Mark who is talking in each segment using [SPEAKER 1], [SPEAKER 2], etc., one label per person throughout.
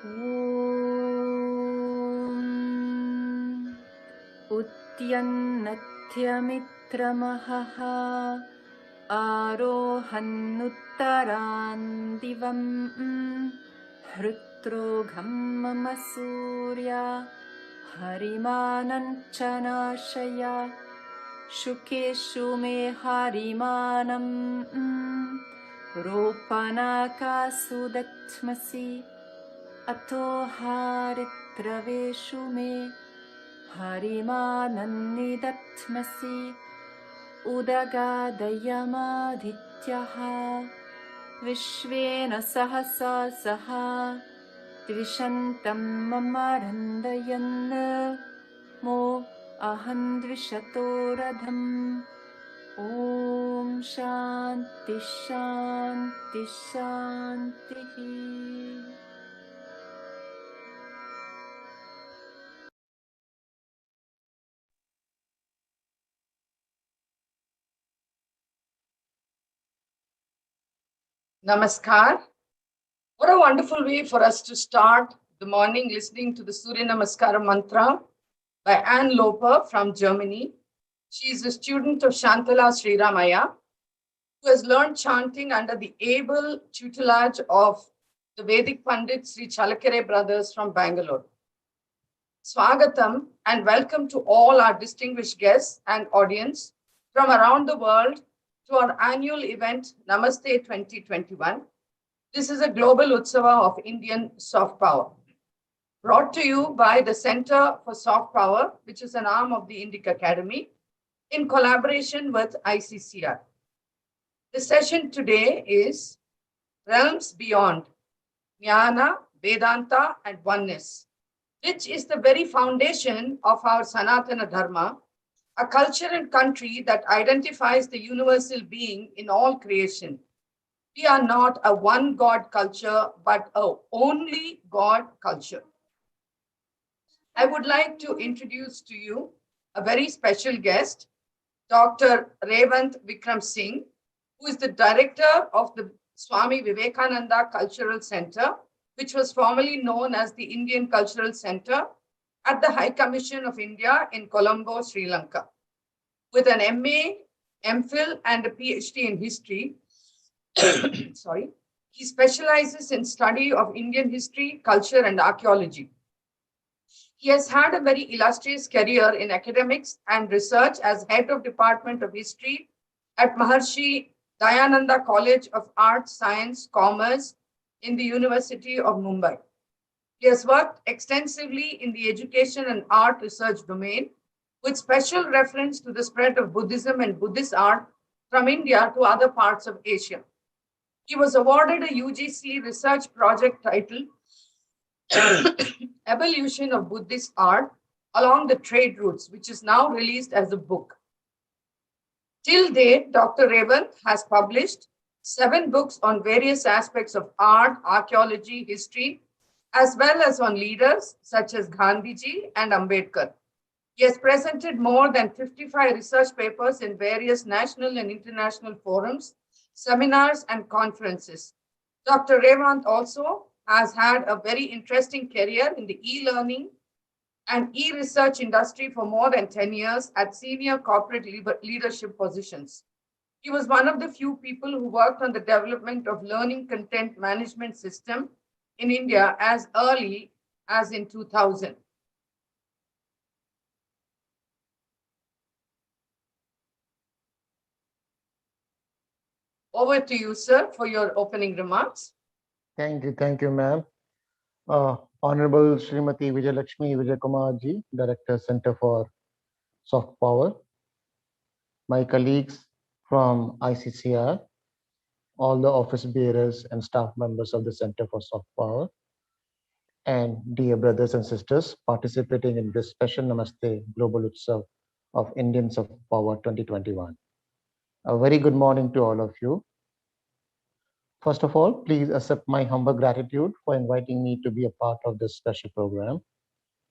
[SPEAKER 1] Om Utyannathyamitramahah Arohannuttarandivam Hrutrogham mama surya Harimananchanashaya Shukeshu me harimanam Ropanaka sudatmasi Ato haritraveshu me harimanannidatmasi Udagadayyamadityaha Vishvena sahasa saha Dvishantam mamarandayanna Mo ahandvishatoradham Om Shanti Shanti Shanti.
[SPEAKER 2] Namaskar. What a wonderful way for us to start the morning listening to the Suryanamaskāra mantra by Anne Loper from Germany. She is a student of Shantala Sriramaya, who has learned chanting under the able tutelage of the Vedic Pandit Sri Chalakere brothers from Bangalore. Swagatam and welcome to all our distinguished guests and audience from around the world to our annual event Namaste 2021. This is a global Utsava of Indian soft power, brought to you by the Center for Soft Power, which is an arm of the Indic Academy, in collaboration with ICCR. The session today is Realms Beyond, Jnana, Vedanta, and Oneness, which is the very foundation of our Sanatana Dharma, a culture and country that identifies the universal being in all creation. We are not a one God culture, but a only God culture. I would like to introduce to you a very special guest, Dr. Revant Vikram Singh, who is the director of the Swami Vivekananda Cultural Center, which was formerly known as the Indian Cultural Center at the High Commission of India in Colombo, Sri Lanka. With an MA, MPhil, and a PhD in history, he specializes in study of Indian history, culture, and archaeology. He has had a very illustrious career in academics and research as head of Department of History at Maharshi Dayananda College of Arts, Science, Commerce in the University of Mumbai. He has worked extensively in the education and art research domain, with special reference to the spread of Buddhism and Buddhist art from India to other parts of Asia. He was awarded a UGC research project titled Evolution of Buddhist Art Along the Trade Routes, which is now released as a book. Till date, Dr. Revant has published 7 books on various aspects of art, archaeology, history, as well as on leaders such as Gandhiji and Ambedkar. He has presented more than 55 research papers in various national and international forums, seminars, and conferences. Dr. Revant also has had a very interesting career in the e-learning and e-research industry for more than 10 years at senior corporate leadership positions. He was one of the few people who worked on the development of learning content management system in India as early as in 2000. Over to you, sir, for your opening remarks.
[SPEAKER 3] Thank you, ma'am. Honorable Srimati Vijayalakshmi Vijayakumar ji, Director, Center for Soft Power, my colleagues from ICCR, all the office bearers and staff members of the Center for Soft Power, and dear brothers and sisters participating in this special Namaste Global Utsav of Indian Soft Power 2021. A very good morning to all of you. First of all, please accept my humble gratitude for inviting me to be a part of this special program.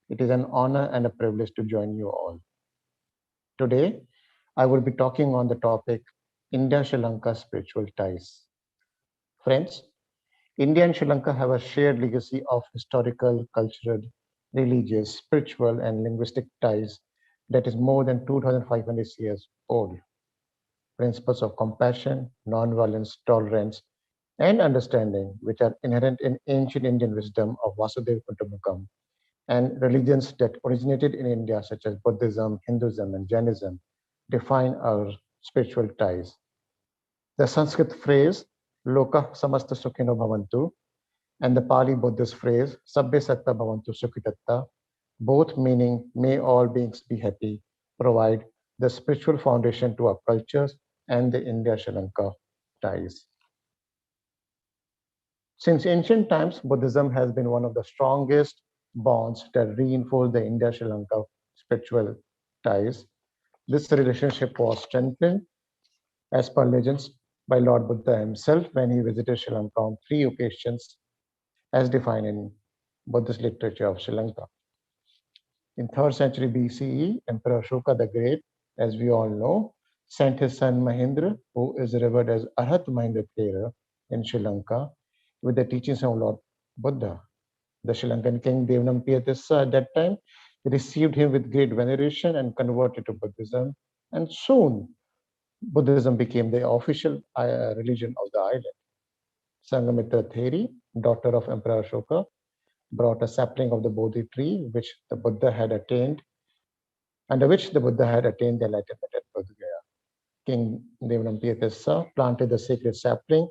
[SPEAKER 3] It is an honor and a privilege to join you all. Today, I will be talking on the topic India-Sri Lanka Spiritual Ties. Friends, India and Sri Lanka have a shared legacy of historical, cultural, religious, spiritual, and linguistic ties that is more than 2,500 years old. Principles of compassion, non-violence, tolerance, and understanding, which are inherent in ancient Indian wisdom of Vasudeva Kutumbakam, and religions that originated in India, such as Buddhism, Hinduism, and Jainism, define our spiritual ties. The Sanskrit phrase, Loka Samasta Sukhino Bhavantu, and the Pali Buddhist phrase, Sabbe Satta Bhavantu Sukhitatta, both meaning may all beings be happy, provide the spiritual foundation to our cultures and the India-Sri Lanka ties. Since ancient times, Buddhism has been one of the strongest bonds that reinforce the India-Sri Lanka spiritual ties. This relationship was strengthened, as per legends, by Lord Buddha himself when he visited Sri Lanka on 3 occasions, as defined in Buddhist literature of Sri Lanka. In 3rd century BCE, Emperor Ashoka the Great, as we all know, sent his son Mahindra, who is revered as Arhat Mahindra Thera in Sri Lanka, with the teachings of Lord Buddha. The Sri Lankan king Devanampiya Tissa at that time received him with great veneration and converted to Buddhism, and soon Buddhism became the official religion of the island. Sangamitra Theri, daughter of Emperor Ashoka, brought a sapling of the Bodhi tree, which the Buddha had attained, under which the Buddha had attained the enlightenment at Bodh Gaya. King Devanampiya Tissa planted the sacred sapling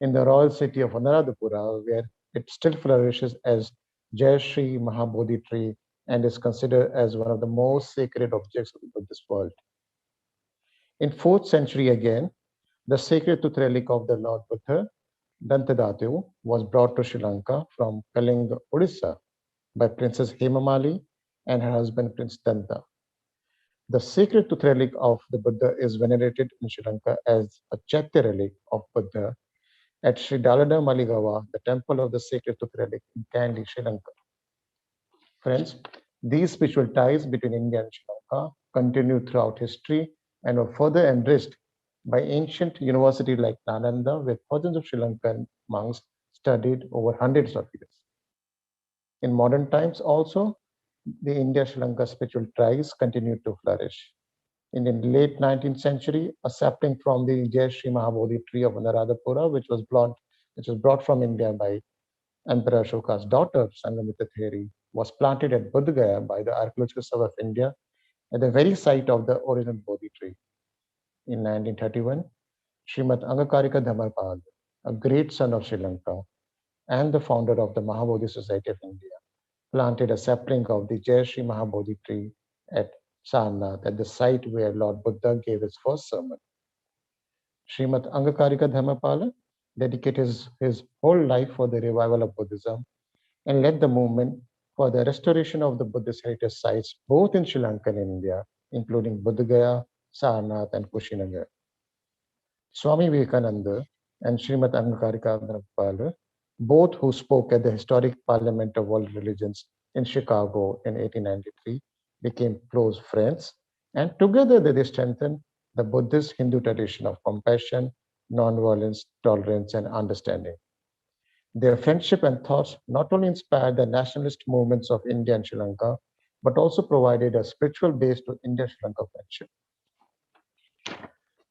[SPEAKER 3] in the royal city of Anuradhapura, where it still flourishes as Jayashree Mahabodhi tree and is considered as one of the most sacred objects of the Buddhist world. In 4th century again, the sacred tooth relic of the Lord Buddha, Dantadhatu, was brought to Sri Lanka from Kalinga, Odisha, by Princess Hemamali and her husband Prince Danta. The sacred tooth relic of the Buddha is venerated in Sri Lanka as a Chaitya relic of Buddha at Sri Dalada Maligawa, the temple of the sacred tooth relic in Kandy, Sri Lanka. Friends, these spiritual ties between India and Sri Lanka continue throughout history and were further enriched by ancient universities like Nalanda, where thousands of Sri Lankan monks studied over hundreds of years. In modern times also, the India-Sri Lanka spiritual ties continue to flourish. In the late 19th century, a sapling from the Jayashree Mahabodhi tree of Anuradhapura, which was brought from India by Emperor Ashoka's daughter, Sangamitra Theri, was planted at Bodh Gaya by the Archaeological Survey of India at the very site of the original Bodhi tree. In 1931, Srimad Angakarika Dhammarpal, a great son of Sri Lanka and the founder of the Mahabodhi Society of India, planted a sapling of the Jayashree Mahabodhi tree at Sarnath, at the site where Lord Buddha gave his first sermon. Srimad Angakarika Dhammarpala dedicated his whole life for the revival of Buddhism and led the movement for the restoration of the Buddhist heritage sites both in Sri Lanka and India, including Bodh Gaya, Sarnath, and Kushinagar. Swami Vivekananda and Srimad Angakarika Dhammarpala, both who spoke at the historic Parliament of World Religions in Chicago in 1893, became close friends, and together they strengthened the Buddhist Hindu tradition of compassion, non-violence, tolerance, and understanding. Their friendship and thoughts not only inspired the nationalist movements of India and Sri Lanka, but also provided a spiritual base to India-Sri Lanka friendship.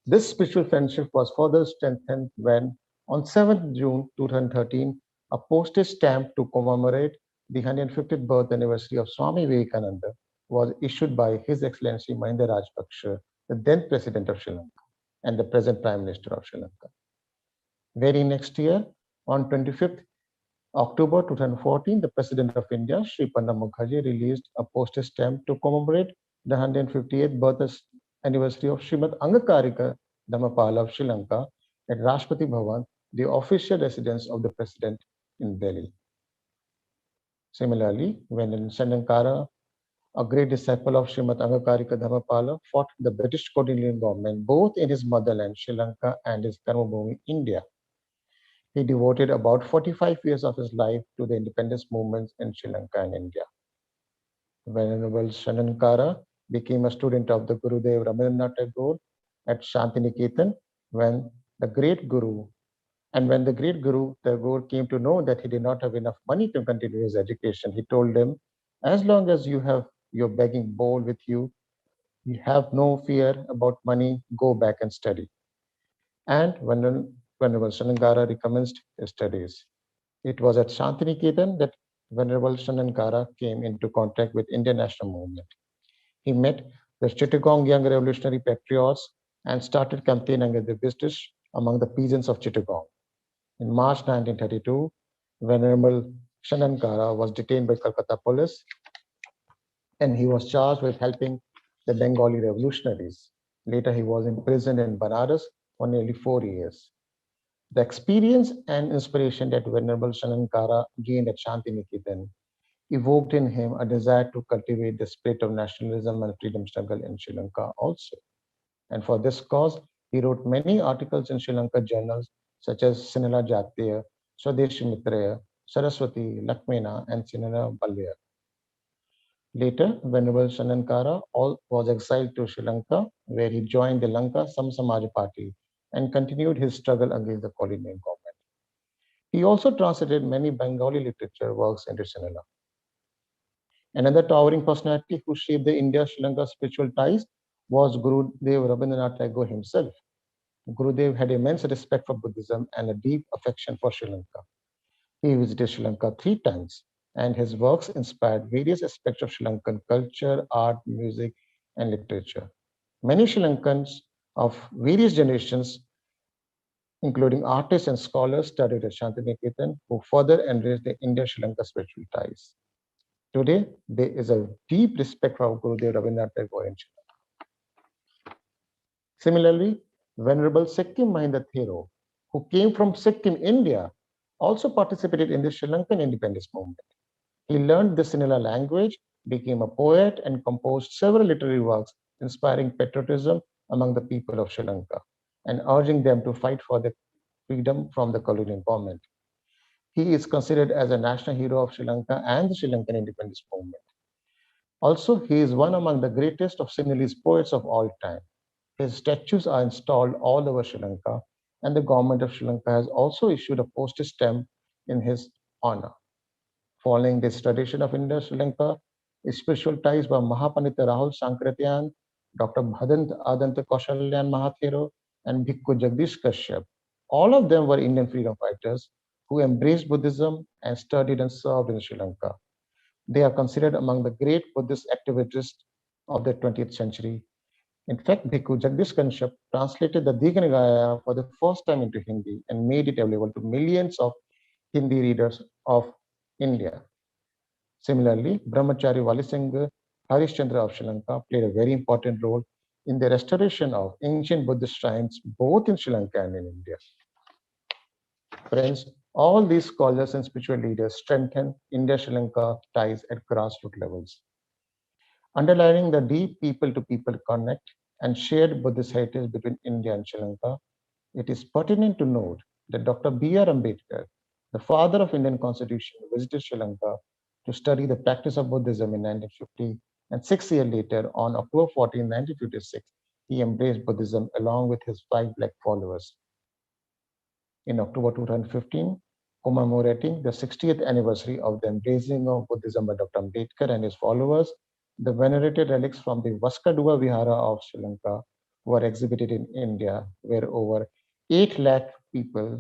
[SPEAKER 3] This spiritual friendship was further strengthened when, on 7th June 2013, a postage stamp to commemorate the 150th birth anniversary of Swami Vivekananda was issued by His Excellency Mahinda Rajapaksa, the then President of Sri Lanka and the present Prime Minister of Sri Lanka. Very next year, on 25th October 2014, the President of India, Sri Pranab Mukherjee, released a postage stamp to commemorate the 158th birth anniversary of Srimad Angakarika Dhammarpala of Sri Lanka at Rashtrapati Bhavan, the official residence of the President in Delhi. Similarly, when in Sankara, a great disciple of Srimad Angakarika Dhammarpala, fought the British colonial government both in his motherland Sri Lanka and his Karmabhumi India. He devoted about 45 years of his life to the independence movements in Sri Lanka and India. Venerable Sankara became a student of the Gurudev Rabindranath Tagore at Shantiniketan when the great Guru And when the great Guru Tagore came to know that he did not have enough money to continue his education, he told him, as long as you have your begging bowl with you, you have no fear about money, go back and study. And Venerable Shanangara recommenced his studies. It was at Shantiniketan that Venerable Shanangara came into contact with Indian national movement. He met the Chittagong young revolutionary patriots and started campaigning against the British among the peasants of Chittagong. In March 1932, Venerable Shanangara was detained by Calcutta police and he was charged with helping the Bengali revolutionaries. Later, he was imprisoned in Banaras for nearly 4 years. The experience and inspiration that Venerable Shanangara gained at Shantiniketan evoked in him a desire to cultivate the spirit of nationalism and freedom struggle in Sri Lanka also. And for this cause, he wrote many articles in Sri Lanka journals such as Sinhala Jatiya, Swadeshi Mitraya, Saraswati, Lakmena, and Sinhala Balya. Later, Venerable Sanankara was exiled to Sri Lanka, where he joined the Lanka Samaj Party and continued his struggle against the colonial government. He also translated many Bengali literature works into Sinhala. Another towering personality who shaped the India-Sri Lanka spiritual ties was Gurudev Rabindranath Tagore himself. Gurudev had immense respect for Buddhism and a deep affection for Sri Lanka. He visited Sri Lanka 3 times, and his works inspired various aspects of Sri Lankan culture, art, music, and literature. Many Sri Lankans of various generations, including artists and scholars, studied at Shantiniketan, who further enriched the India-Sri Lanka spiritual ties. Today, there is a deep respect for Gurudev Rabindranath Tagore in Sri Lanka. Similarly, Venerable Sikkim Mahinda Thero, who came from Sikkim, India, also participated in the Sri Lankan independence movement. He learned the Sinhala language, became a poet, and composed several literary works inspiring patriotism among the people of Sri Lanka and urging them to fight for their freedom from the colonial government. He is considered as a national hero of Sri Lanka and the Sri Lankan independence movement. Also, he is one among the greatest of Sinhalese poets of all time. His statues are installed all over Sri Lanka, and the government of Sri Lanka has also issued a postage stamp in his honor. Following this tradition of India Sri Lanka, spiritual ties by Mahapandita Rahul Sankratyan, Dr. Bhadant Adanta Kaushalyan Mahathero, and Bhikkhu Jagdish Kashyap. All of them were Indian freedom fighters who embraced Buddhism and studied and served in Sri Lanka. They are considered among the great Buddhist activists of the 20th century. In fact, Bhikkhu Jagdish Kashyap translated the Diga Nikaya for the first time into Hindi and made it available to millions of Hindi readers of India. Similarly, Brahmachari Wali Singh Harishchandra of Sri Lanka played a very important role in the restoration of ancient Buddhist shrines both in Sri Lanka and in India. Friends, all these scholars and spiritual leaders strengthen India-Sri Lanka ties at grassroots levels. Underlining the deep people-to-people connect and shared Buddhist heritage between India and Sri Lanka, it is pertinent to note that Dr. B.R. Ambedkar, the father of Indian Constitution, visited Sri Lanka to study the practice of Buddhism in 1950, and 6 years later, on October 14, 1956, he embraced Buddhism along with his 5 lakh followers. In October 2015, commemorating the 60th anniversary of the embracing of Buddhism by Dr. Ambedkar and his followers, the venerated relics from the Vaskadua Vihara of Sri Lanka were exhibited in India, where over 80 lakh people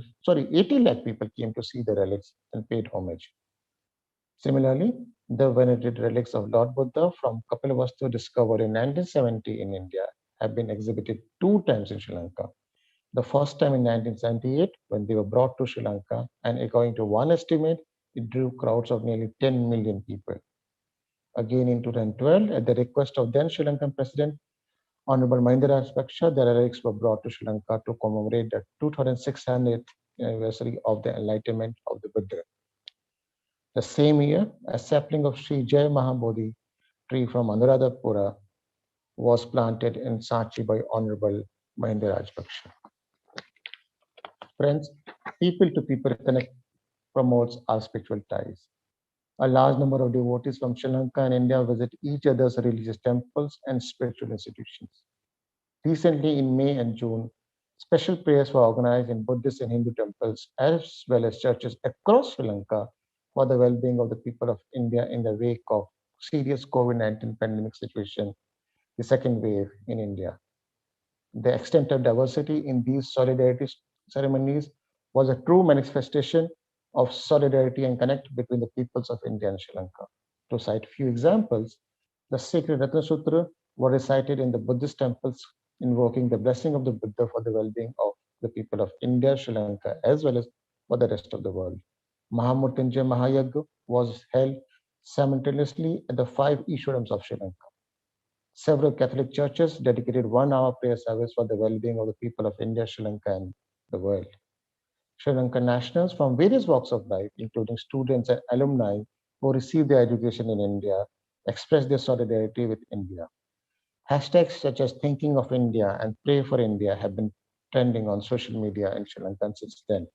[SPEAKER 3] came to see the relics and paid homage. Similarly, the venerated relics of Lord Buddha from Kapilavastu discovered in 1970 in India have been exhibited 2 times in Sri Lanka. The first time in 1978 when they were brought to Sri Lanka, and according to one estimate, it drew crowds of nearly 10 million people. Again in 2012, at the request of then Sri Lankan President Honorable Mahinda Rajapaksa, the relics were brought to Sri Lanka to commemorate the 2600th anniversary of the enlightenment of the Buddha. The same year, a sapling of Sri Jai Mahabodhi tree from Anuradhapura was planted in Sanchi by Honorable Mahinda Rajapaksa. Friends, people-to-people connect promotes our spiritual ties. A large number of devotees from Sri Lanka and India visit each other's religious temples and spiritual institutions. Recently, in May and June, Special prayers were organized in Buddhist and Hindu temples as well as churches across Sri Lanka for the well-being of the people of India in the wake of serious COVID-19 pandemic situation, the second wave in India. The extent of diversity in these solidarity ceremonies was a true manifestation of solidarity and connect between the peoples of India and Sri Lanka. To cite few examples, the sacred Ratna Sutra were recited in the Buddhist temples, invoking the blessing of the Buddha for the well-being of the people of India, Sri Lanka, as well as for the rest of the world. Mahamurtyunjaya Mahayagya was held simultaneously at the five Ishwarams of Sri Lanka. Several Catholic churches dedicated 1 hour prayer service for the well-being of the people of India, Sri Lanka, and the world. Sri Lankan nationals from various walks of life, including students and alumni who received their education in India, expressed their solidarity with India. Hashtags such as Thinking of India and Pray for India have been trending on social media in Sri Lanka since then.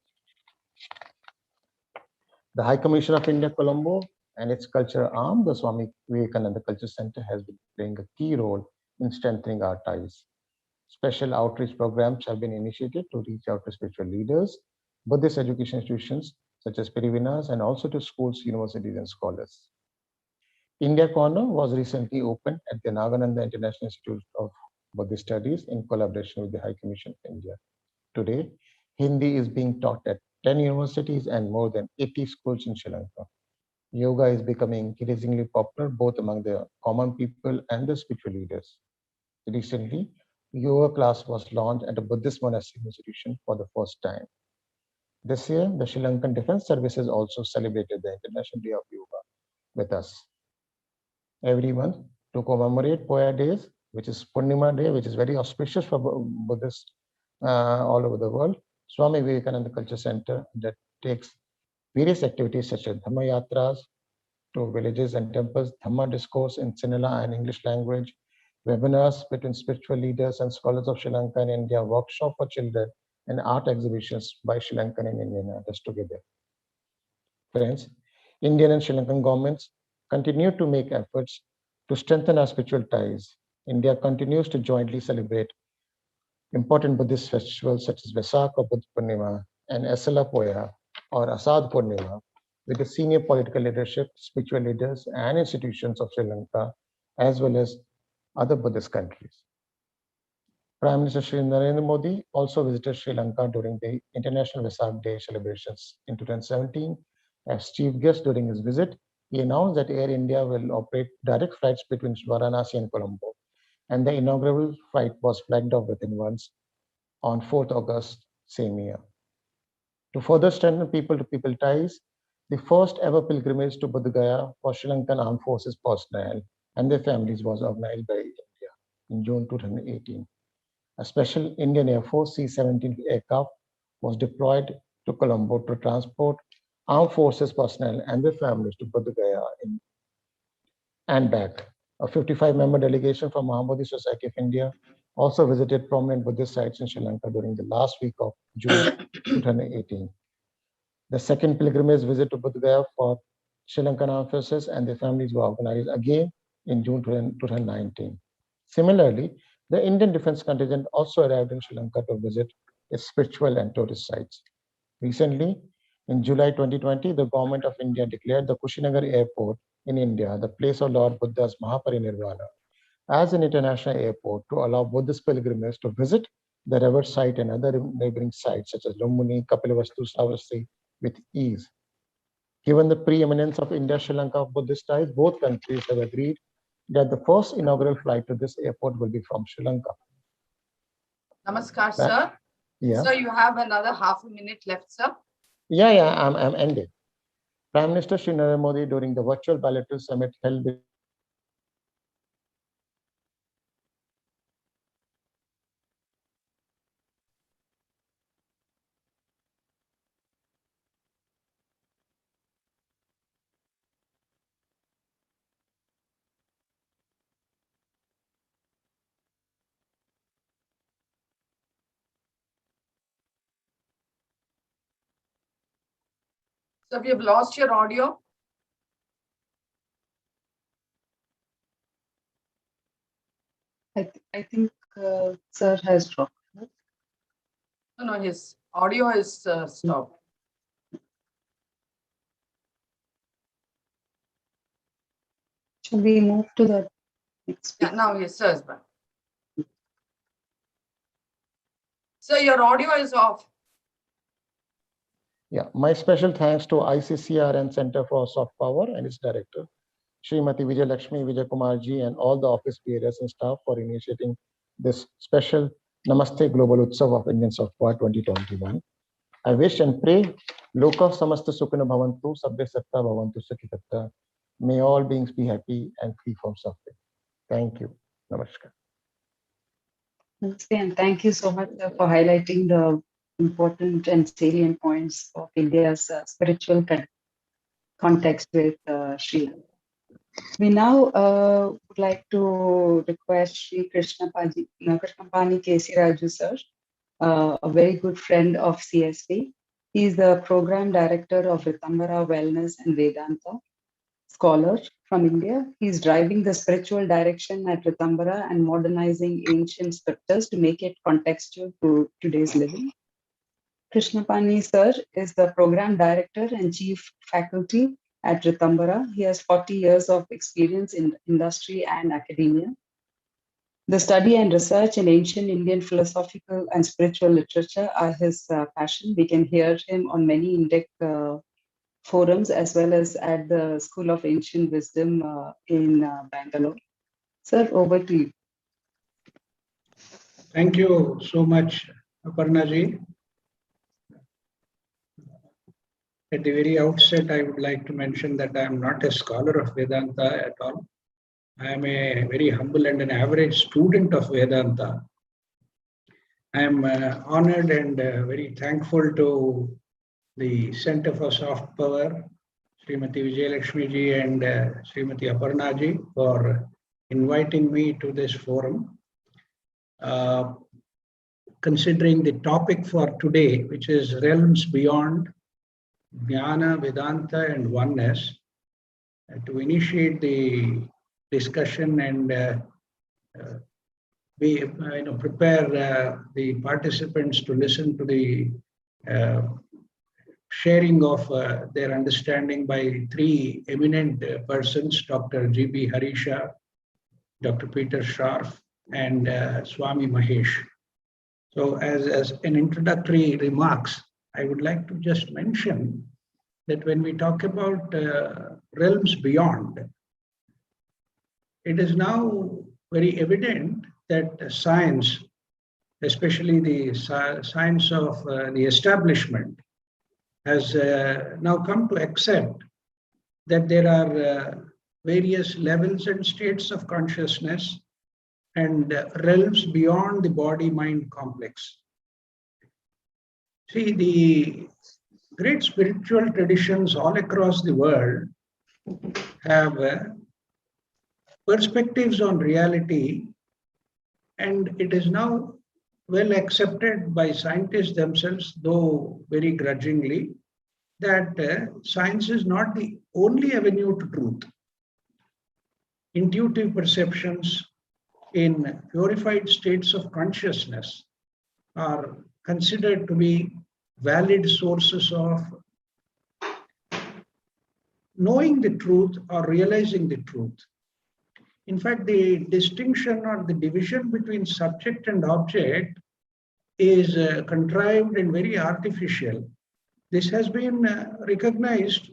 [SPEAKER 3] The High Commission of India, Colombo, and its cultural arm, the Swami Vivekananda Culture Center, has been playing a key role in strengthening our ties. Special outreach programs have been initiated to reach out to spiritual leaders, Buddhist education institutions such as Pirivinas, and also to schools, universities, and scholars. India Corner was recently opened at the Nagananda International Institute of Buddhist Studies in collaboration with the High Commission of India. Today, Hindi is being taught at 10 universities and more than 80 schools in Sri Lanka. Yoga is becoming increasingly popular both among the common people and the spiritual leaders. Recently, yoga class was launched at a Buddhist monastic institution for the first time. This year, the Sri Lankan Defense Services also celebrated the International Day of Yoga with us. Every month, to commemorate Poya Days, which is Purnima Day, which is very auspicious for Buddhists all over the world, Swami Vivekananda Culture Center that takes various activities such as Dhamma Yatras to villages and temples, Dhamma discourse in Sinhala and English language, webinars between spiritual leaders and scholars of Sri Lanka and India, workshop for children, and art exhibitions by Sri Lankan and Indian artists together. Friends, Indian and Sri Lankan governments continue to make efforts to strengthen our spiritual ties. India continues to jointly celebrate important Buddhist festivals such as Vesak or Buddha Purnima and Asala Poya or Asad Purnima with the senior political leadership, spiritual leaders, and institutions of Sri Lanka, as well as other Buddhist countries. Prime Minister Shri Narendra Modi also visited Sri Lanka during the International Vesak Day celebrations in 2017. As chief guest during his visit, he announced that Air India will operate direct flights between Varanasi and Colombo, and the inaugural flight was flagged off within months on 4th August same year. To further strengthen people-to-people ties, the first ever pilgrimage to Bodh Gaya for Sri Lankan Armed Forces personnel and their families was organized by India in June 2018. A special Indian Air Force C-17 aircraft was deployed to Colombo to transport armed forces personnel and their families to Bodh Gaya and back. A 55-member delegation from Mahabodhi Society of India also visited prominent Buddhist sites in Sri Lanka during the last week of June 2018. The second pilgrimage visit to Bodh Gaya for Sri Lankan armed forces and their families were organized again in June 2019. Similarly, the Indian Defense Contingent also arrived in Sri Lanka to visit its spiritual and tourist sites. Recently, in July 2020, the government of India declared the Kushinagar airport in India, the place of Lord Buddha's Mahaparinirvana, as an international airport to allow Buddhist pilgrims to visit the revered site and other neighboring sites such as Lumbini, Kapilavastu, Savarsi with ease. Given the preeminence of India-Sri Lanka Buddhist ties, both countries have agreed that the first inaugural flight to this airport will be from Sri Lanka.
[SPEAKER 2] Namaskar, sir.
[SPEAKER 3] Yeah.
[SPEAKER 2] Sir, you have another half a minute left, sir.
[SPEAKER 3] Yeah, I'm ending. Prime Minister Shri Narendra Modi during the virtual bilateral summit held between
[SPEAKER 2] So we have lost your audio.
[SPEAKER 4] I think sir has dropped.
[SPEAKER 2] No, his audio is stopped.
[SPEAKER 4] Should we move to the next
[SPEAKER 2] Yeah,
[SPEAKER 4] speaker?
[SPEAKER 2] now yes, sir is back. So your audio is off.
[SPEAKER 3] Yeah, my special thanks to ICCR and Center for Soft Power and its director, Srimati Vijay Lakshmi Vijay Kumar ji, and all the office bearers and staff for initiating this special Namaste Global Utsav of Indian Soft Power 2021. I wish and pray, Loka Samasta Sukhana Bhavantu, Sabbe Satta Bhavantu Sukhitatta. May all beings be happy and free from suffering. Thank you. Namaskar.
[SPEAKER 4] Namaste, and thank you so much for highlighting the important and salient points of India's spiritual context with Sri Lanka. We now would like to request Sri Krishnapani Kesi Raju sir, a very good friend of CSV. He is the program director of Ritambara Wellness and Vedanta, scholar from India. He is driving the spiritual direction at Ritambara and modernizing ancient scriptures to make it contextual to today's living. Krishnapani sir is the program director and chief faculty at Ritambara. He has 40 years of experience in industry and academia. The study and research in ancient Indian philosophical and spiritual literature are his passion. We can hear him on many INDEC forums as well as at the School of Ancient Wisdom in Bangalore. Sir, over to you.
[SPEAKER 5] Thank you so much, Aparna ji. At the very outset, I would like to mention that I am not a scholar of Vedanta at all. I am a very humble and an average student of Vedanta. I am honored and very thankful to the Center for Soft Power, Srimati Vijay Lakshmi ji and Srimati Aparna ji for inviting me to this forum. Considering the topic for today, which is realms beyond Jnana, Vedanta, and Oneness, to initiate the discussion and prepare the participants to listen to the sharing of their understanding by three eminent persons, Dr. G.B. Harisha, Dr. Peter Scharf, and Swami Mahesh. So as an introductory remarks, I would like to just mention that when we talk about realms beyond, it is now very evident that science, especially the science of the establishment, has now come to accept that there are various levels and states of consciousness and realms beyond the body-mind complex. See, the great spiritual traditions all across the world have perspectives on reality, and it is now well accepted by scientists themselves, though very grudgingly, that science is not the only avenue to truth. Intuitive perceptions in purified states of consciousness are considered to be valid sources of knowing the truth or realizing the truth. In fact, the distinction or the division between subject and object is contrived and very artificial. This has been recognized,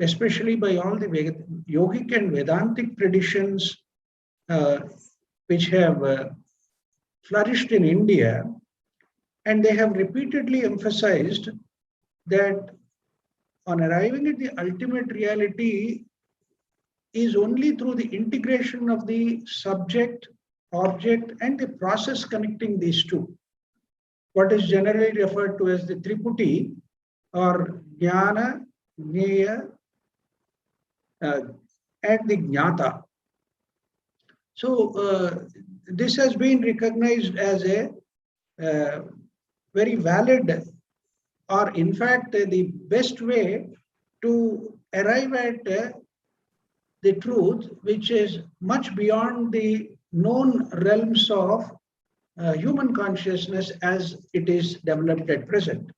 [SPEAKER 5] especially by all the yogic and Vedantic traditions which have flourished in India, and they have repeatedly emphasized that on arriving at the ultimate reality is only through the integration of the subject, object, and the process connecting these two. What is generally referred to as the Triputi, or Jnana, Jnana, and the Jnata. So this has been recognized as a very valid, or in fact the best way to arrive at the truth, which is much beyond the known realms of human consciousness as it is developed at present.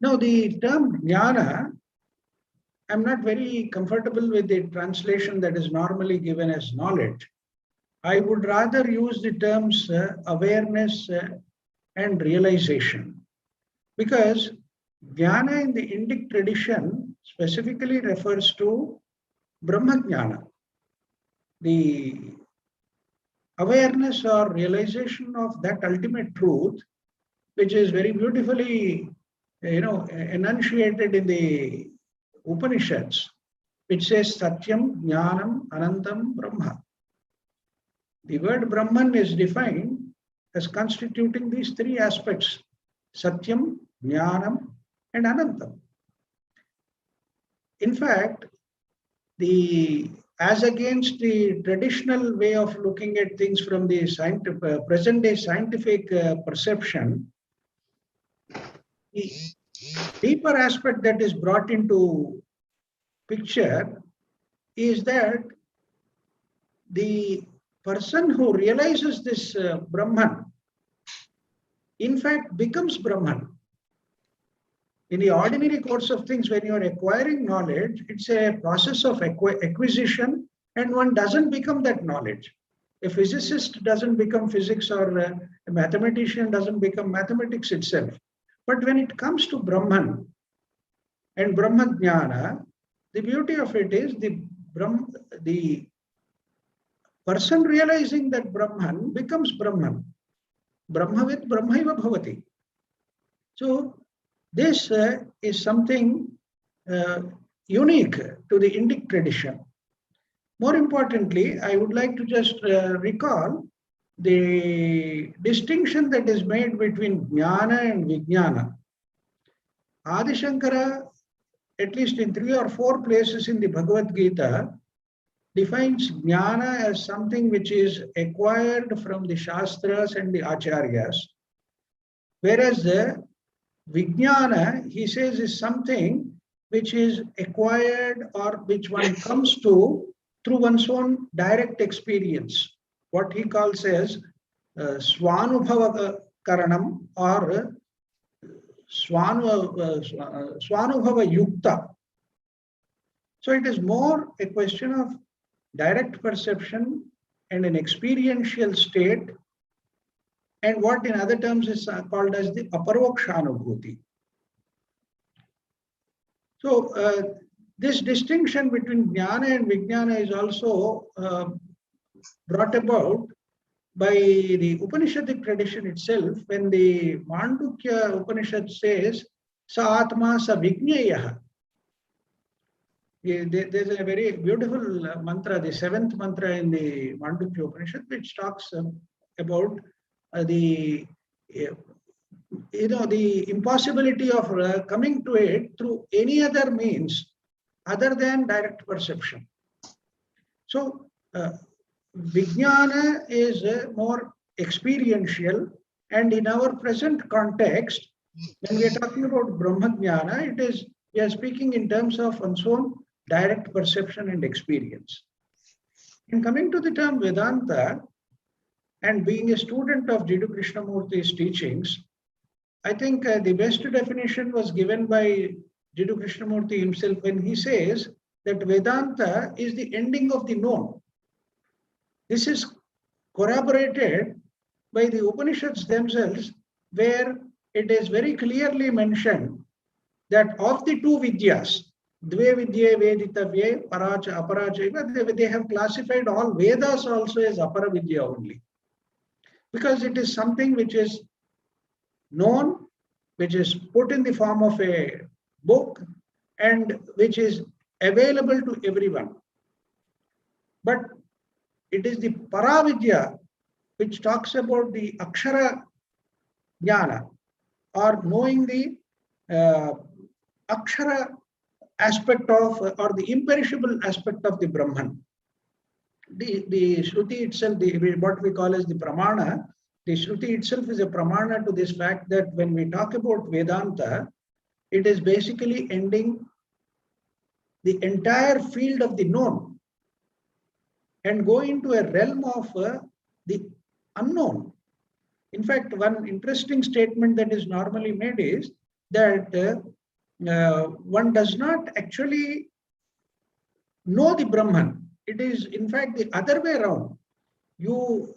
[SPEAKER 5] Now, the term jnana, I'm not very comfortable with the translation that is normally given as knowledge. I would rather use the terms awareness and realization, because jnana in the Indic tradition specifically refers to Brahma jnana, the awareness or realization of that ultimate truth, which is very beautifully, enunciated in the Upanishads, which says Satyam, Jnanam, Anantam, Brahma. The word Brahman is defined as constituting these three aspects: Satyam, Jnanam, and Anantam. In fact, as against the traditional way of looking at things from the present-day scientific perception, the deeper aspect that is brought into picture is that the person who realizes this Brahman, in fact, becomes Brahman. In the ordinary course of things, when you are acquiring knowledge, it's a process of acquisition, and one doesn't become that knowledge. A physicist doesn't become physics, or a mathematician doesn't become mathematics itself. But when it comes to Brahman and Brahma Jnana, the beauty of it is the person realizing that Brahman becomes Brahman. Brahmavid Brahmaiva Bhavati. So this is something unique to the Indic tradition. More importantly, I would like to just recall the distinction that is made between Jnana and Vijnana. Adi Shankara, at least in 3 or 4 places in the Bhagavad Gita, defines Jnana as something which is acquired from the Shastras and the Acharyas, whereas the Vijnana, he says, is something which is acquired or which one comes to through one's own direct experience, what he calls as Swanubhava Karanam or Swanubhava Yukta. So it is more a question of direct perception and an experiential state, and what in other terms is called as the aparokshanubhuti. So this distinction between Jnana and Vijnana is also brought about by the Upanishadic tradition itself, when the Mandukya Upanishad says, Sa Atma Sa Vijnayaha. There's a very beautiful mantra, the 7th mantra in the Mandukya Upanishad, which talks about the impossibility of coming to it through any other means other than direct perception. So Vijnana is more experiential, and in our present context, when we are talking about Brahma Jnana, we are speaking in terms of one's own direct perception and experience. And coming to the term Vedanta, and being a student of Jiddu Krishnamurti's teachings, I think the best definition was given by Jiddu Krishnamurti himself when he says that Vedanta is the ending of the known. This is corroborated by the Upanishads themselves, where it is very clearly mentioned that of the 2 Vidyas, Dve Vidye Veditavye, Paracha, Aparacha, they have classified all Vedas also as Apara Vidya only. Because it is something which is known, which is put in the form of a book, and which is available to everyone. But it is the Paravidya which talks about the Akshara Jnana, or knowing the Akshara aspect of, or the imperishable aspect of the Brahman. The Shruti itself, what we call as the Pramana, the Shruti itself is a Pramana to this fact that when we talk about Vedanta, it is basically ending the entire field of the known and go into a realm of the unknown, In fact, one interesting statement that is normally made is that one does not actually know the Brahman. It is, in fact, the other way around. You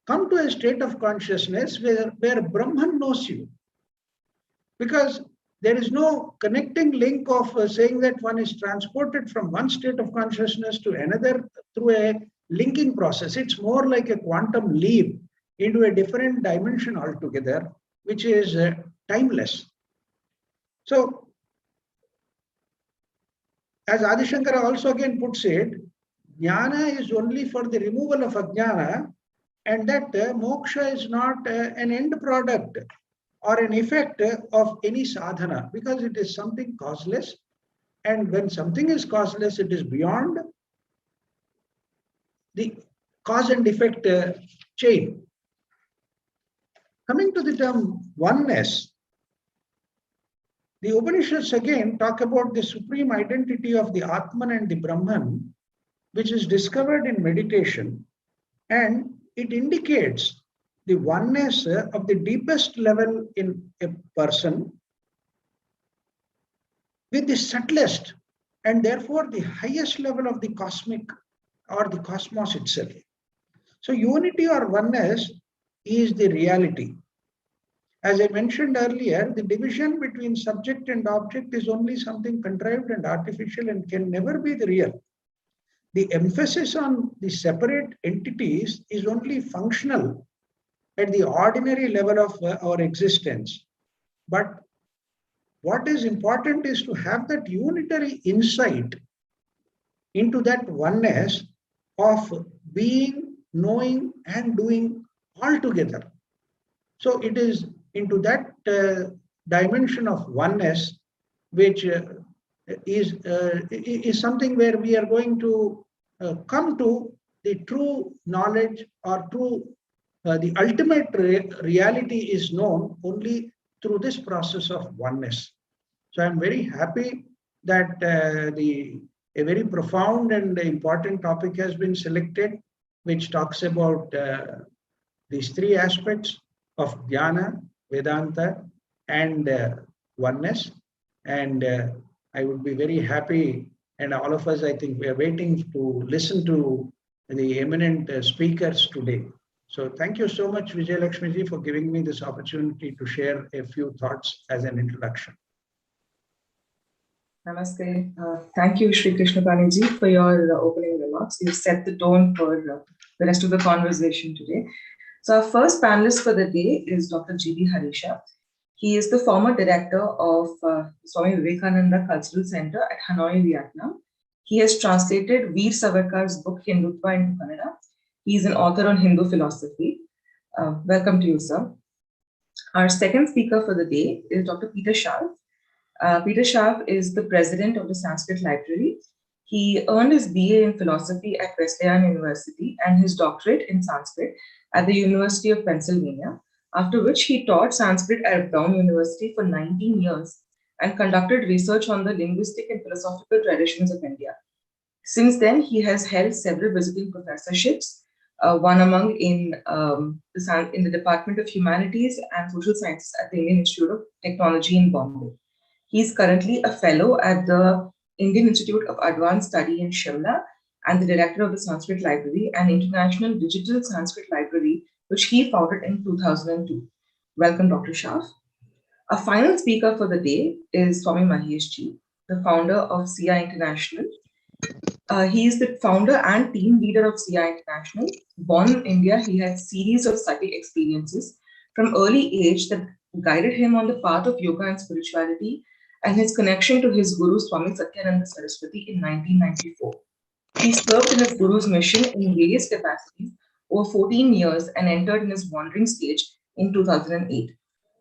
[SPEAKER 5] come to a state of consciousness where Brahman knows you. Because there is no connecting link of saying that one is transported from one state of consciousness to another through a linking process. It's more like a quantum leap into a different dimension altogether, which is timeless. So, as Adi Shankara also again puts it, Jnana is only for the removal of Ajnana, and that moksha is not an end product or an effect of any sadhana, because it is something causeless. And when something is causeless, it is beyond the cause and effect chain. Coming to the term oneness, the Upanishads again talk about the supreme identity of the Atman and the Brahman, which is discovered in meditation, and it indicates the oneness of the deepest level in a person with the subtlest and therefore the highest level of the cosmic or the cosmos itself. So unity or oneness is the reality. As I mentioned earlier, the division between subject and object is only something contrived and artificial and can never be the real. The emphasis on the separate entities is only functional at the ordinary level of our existence. But what is important is to have that unitary insight into that oneness of being, knowing, and doing all together. So it is into that dimension of oneness, which is something where we are going to come to the true knowledge or true, the ultimate reality is known only through this process of oneness. So I'm very happy that a very profound and important topic has been selected, which talks about these three aspects of Jnana, Vedanta, and oneness. And I would be very happy, and all of us, I think, we are waiting to listen to the eminent speakers today. So thank you so much, Vijay Lakshmiji, for giving me this opportunity to share a few thoughts as an introduction.
[SPEAKER 6] Namaste. Thank you, Sri Krishna Paniji, for your opening remarks. You set the tone for the rest of the conversation today. So our first panelist for the day is Dr. G.B. Harisha. He is the former director of Swami Vivekananda Cultural Center at Hanoi, Vietnam. He has translated Veer Savarkar's book Hindutva into Kannada. He is an author on Hindu philosophy. Welcome to you, sir. Our second speaker for the day is Dr. Peter Scharf. Peter Scharf is the president of the Sanskrit Library. He earned his BA in philosophy at Wesleyan University and his doctorate in Sanskrit at the University of Pennsylvania, after which he taught Sanskrit at Brown University for 19 years and conducted research on the linguistic and philosophical traditions of India. Since then, he has held several visiting professorships, one among in the Department of Humanities and Social Sciences at the Indian Institute of Technology in Bombay. He is currently a fellow at the Indian Institute of Advanced Study in Shimla and the director of the Sanskrit Library, an international digital Sanskrit library, which he founded in 2002. Welcome, Dr. Scharf. Our final speaker for the day is Swami Maheshji, the founder of CI International. He is the founder and team leader of CI International. Born in India, he had a series of psychic experiences from early age that guided him on the path of yoga and spirituality, and his connection to his guru Swami Satyananda Saraswati in 1994. He served in his guru's mission in various capacities over 14 years and entered in his wandering stage in 2008.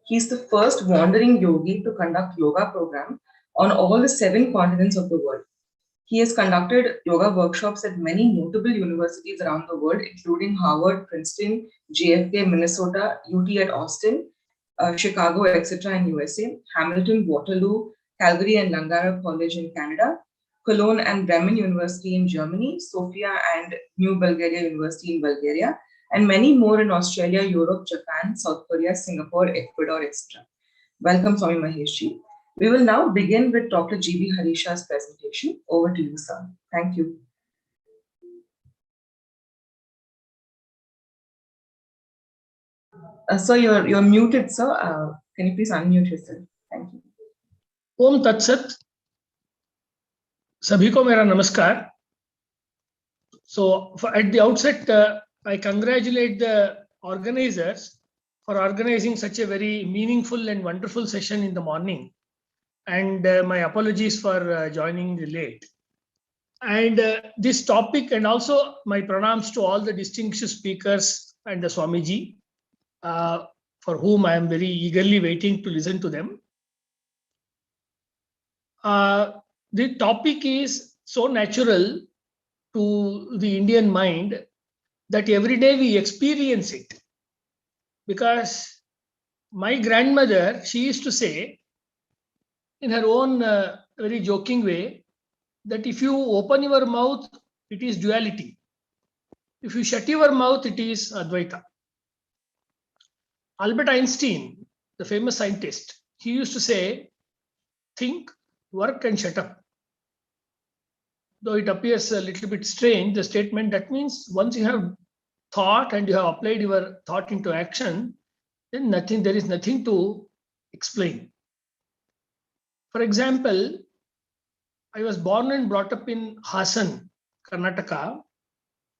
[SPEAKER 6] He is the first wandering yogi to conduct yoga program on all the 7 continents of the world. He has conducted yoga workshops at many notable universities around the world, including Harvard, Princeton, JFK, Minnesota, UT at Austin, Chicago, etc. in USA, Hamilton, Waterloo, Calgary and Langara College in Canada, Cologne and Bremen University in Germany, Sofia and New Bulgaria University in Bulgaria, and many more in Australia, Europe, Japan, South Korea, Singapore, Ecuador, etc. Welcome, Swami Maheshji. We will now begin with Dr. G.B. Harisha's presentation. Over to you, sir. Thank you. So you're muted, sir. Can you please unmute yourself? Thank you.
[SPEAKER 7] ओम तत्सत सभी को मेरा नमस्कार. So at the outset, I congratulate the organizers for organizing such a very meaningful and wonderful session in the morning, and my apologies for joining late. And this topic, and also my pranams to all the distinguished speakers and the Swamiji, for whom I am very eagerly waiting to listen to them. The topic is so natural to the Indian mind that every day we experience it. Because my grandmother, she used to say in her own very joking way that if you open your mouth, it is duality. If you shut your mouth, it is Advaita. Albert Einstein, the famous scientist, he used to say, think, work and shut up. Though it appears a little bit strange, the statement, that means once you have thought and you have applied your thought into action, then there is nothing to explain. For example, I was born and brought up in Hassan, Karnataka.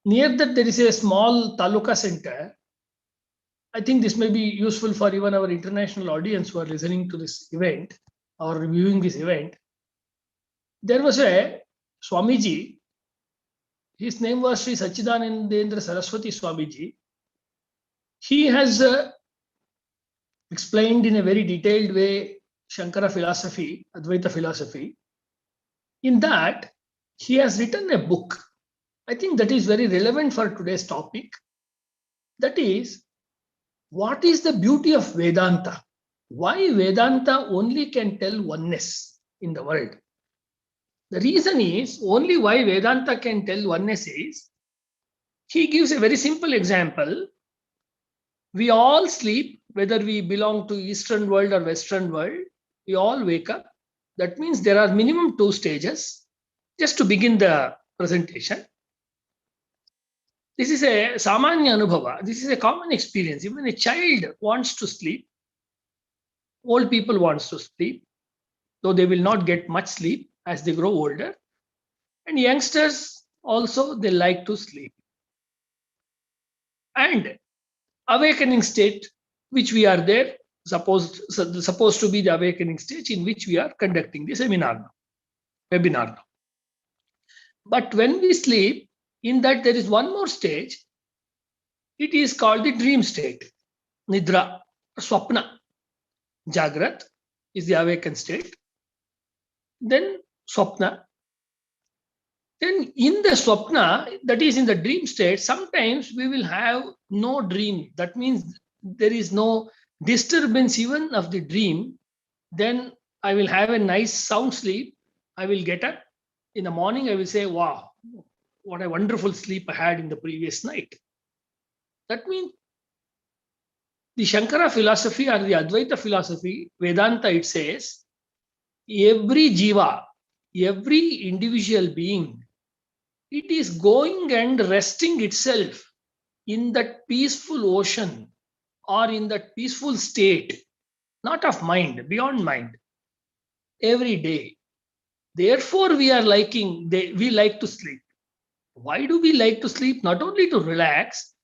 [SPEAKER 7] Near that there is a small taluka center. I think this may be useful for even our international audience who are listening to this event or viewing this event. There was a Swamiji. His name was Sri Sachidanandendra Saraswati Swamiji. He has explained in a very detailed way Shankara philosophy, Advaita philosophy. In that, he has written a book. I think that is very relevant for today's topic. That is, what is the beauty of Vedanta? Why Vedanta only can tell oneness in the world? The reason is, only why Vedanta can tell oneness is, he gives a very simple example. We all sleep, whether we belong to Eastern world or Western world, we all wake up. That means there are minimum 2 stages. Just to begin the presentation, this is a Samanya Anubhava. This is a common experience. Even a child wants to sleep. Old people wants to sleep, though they will not get much sleep as they grow older. And youngsters also, they like to sleep. And awakening state, which we are there, supposed to be the awakening stage in which we are conducting the webinar now. But when we sleep, in that there is one more stage. It is called the dream state. Nidra, Swapna. Jagrat is the awakened state. Then Swapna. Then in the Swapna, that is in the dream state, sometimes we will have no dream. That means there is no disturbance even of the dream. Then I will have a nice sound sleep. I will get up. In the morning, I will say, wow, what a wonderful sleep I had in the previous night. That means the Shankara philosophy or the Advaita philosophy, Vedanta, it says, every jiva, every individual being, it is going and resting itself in that peaceful ocean or in that peaceful state, not of mind, beyond mind, every day. Therefore, we like to sleep. Why do we like to sleep? Not only to relax,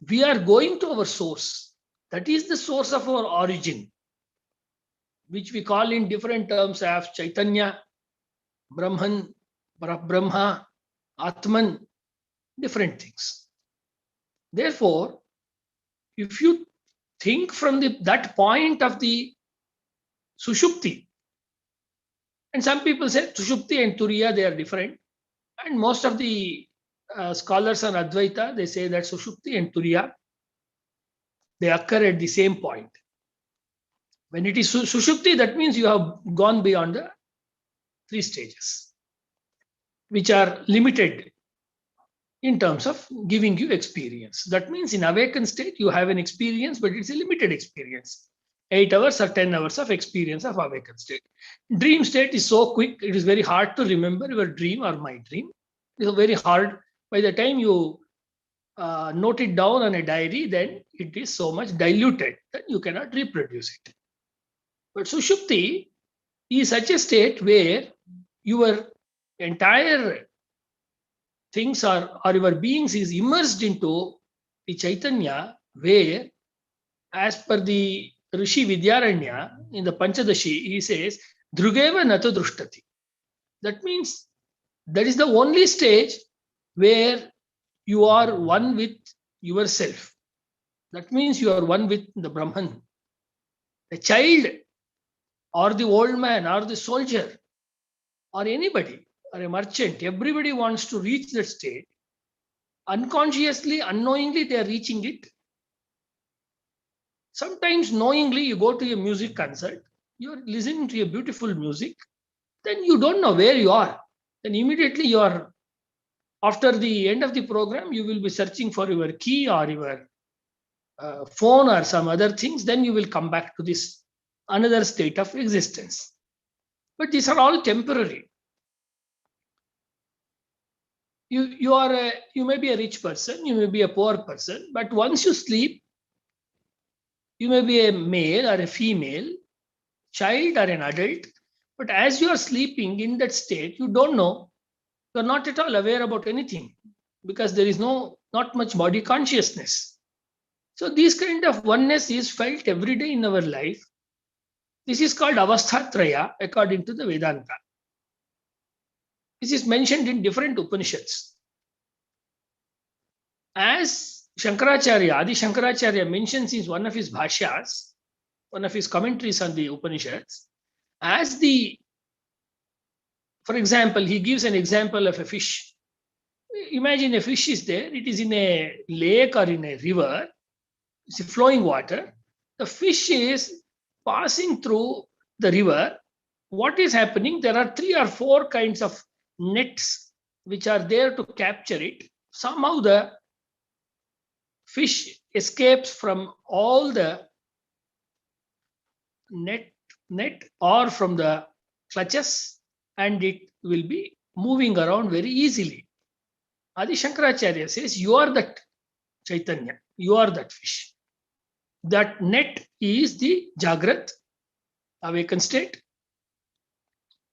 [SPEAKER 7] we are going to our source. That is the source of our origin, which we call in different terms as Chaitanya, Brahman, Brahma, Atman, different things. Therefore, if you think from that point of the Sushupti, and some people say Sushupti and Turiya, they are different. And most of the scholars on Advaita, they say that Sushupti and Turiya, they occur at the same point. When it is Sushupti, that means you have gone beyond the 3 stages, which are limited in terms of giving you experience. That means in awakened state, you have an experience, but it's a limited experience. 8 hours or 10 hours of experience of awakened state. Dream state is so quick, it is very hard to remember your dream or my dream. It's very hard. By the time you note it down on a diary, then it is so much diluted that you cannot reproduce it. But Sushupti is such a state where your entire things or your beings is immersed into the Chaitanya, where, as per the Rishi Vidyaranya in the Panchadashi, he says, Drugeva Nato Drushtati. That means that is the only stage where you are one with yourself. That means you are one with the Brahman. The child or the old man or the soldier or anybody or a merchant, everybody wants to reach that state. Unconsciously, unknowingly, they are reaching it. Sometimes knowingly, you go to a music concert, you are listening to a beautiful music, then you don't know where you are. Then immediately you are, after the end of the program, you will be searching for your key or your phone or some other things. Then you will come back to this another state of existence. But these are all temporary. You may be a rich person, you may be a poor person, but once you sleep, you may be a male or a female, child or an adult, but as you are sleeping in that state, you don't know, you are not at all aware about anything because there is not much body consciousness. So this kind of oneness is felt every day in our life. This is called avasthatraya according to the Vedanta. This is mentioned in different Upanishads. As Shankaracharya, Adi Shankaracharya mentions in one of his bhashyas, one of his commentaries on the Upanishads, for example, he gives an example of a fish. Imagine a fish is there, it is in a lake or in a river, it's a flowing water. The fish is passing through the river. What is happening? There are 3 or 4 kinds of nets which are there to capture it. Somehow the fish escapes from all the net or from the clutches, and it will be moving around very easily. Adi Shankaracharya says, you are that Chaitanya, you are that fish. That net is the Jagrat, awakened state,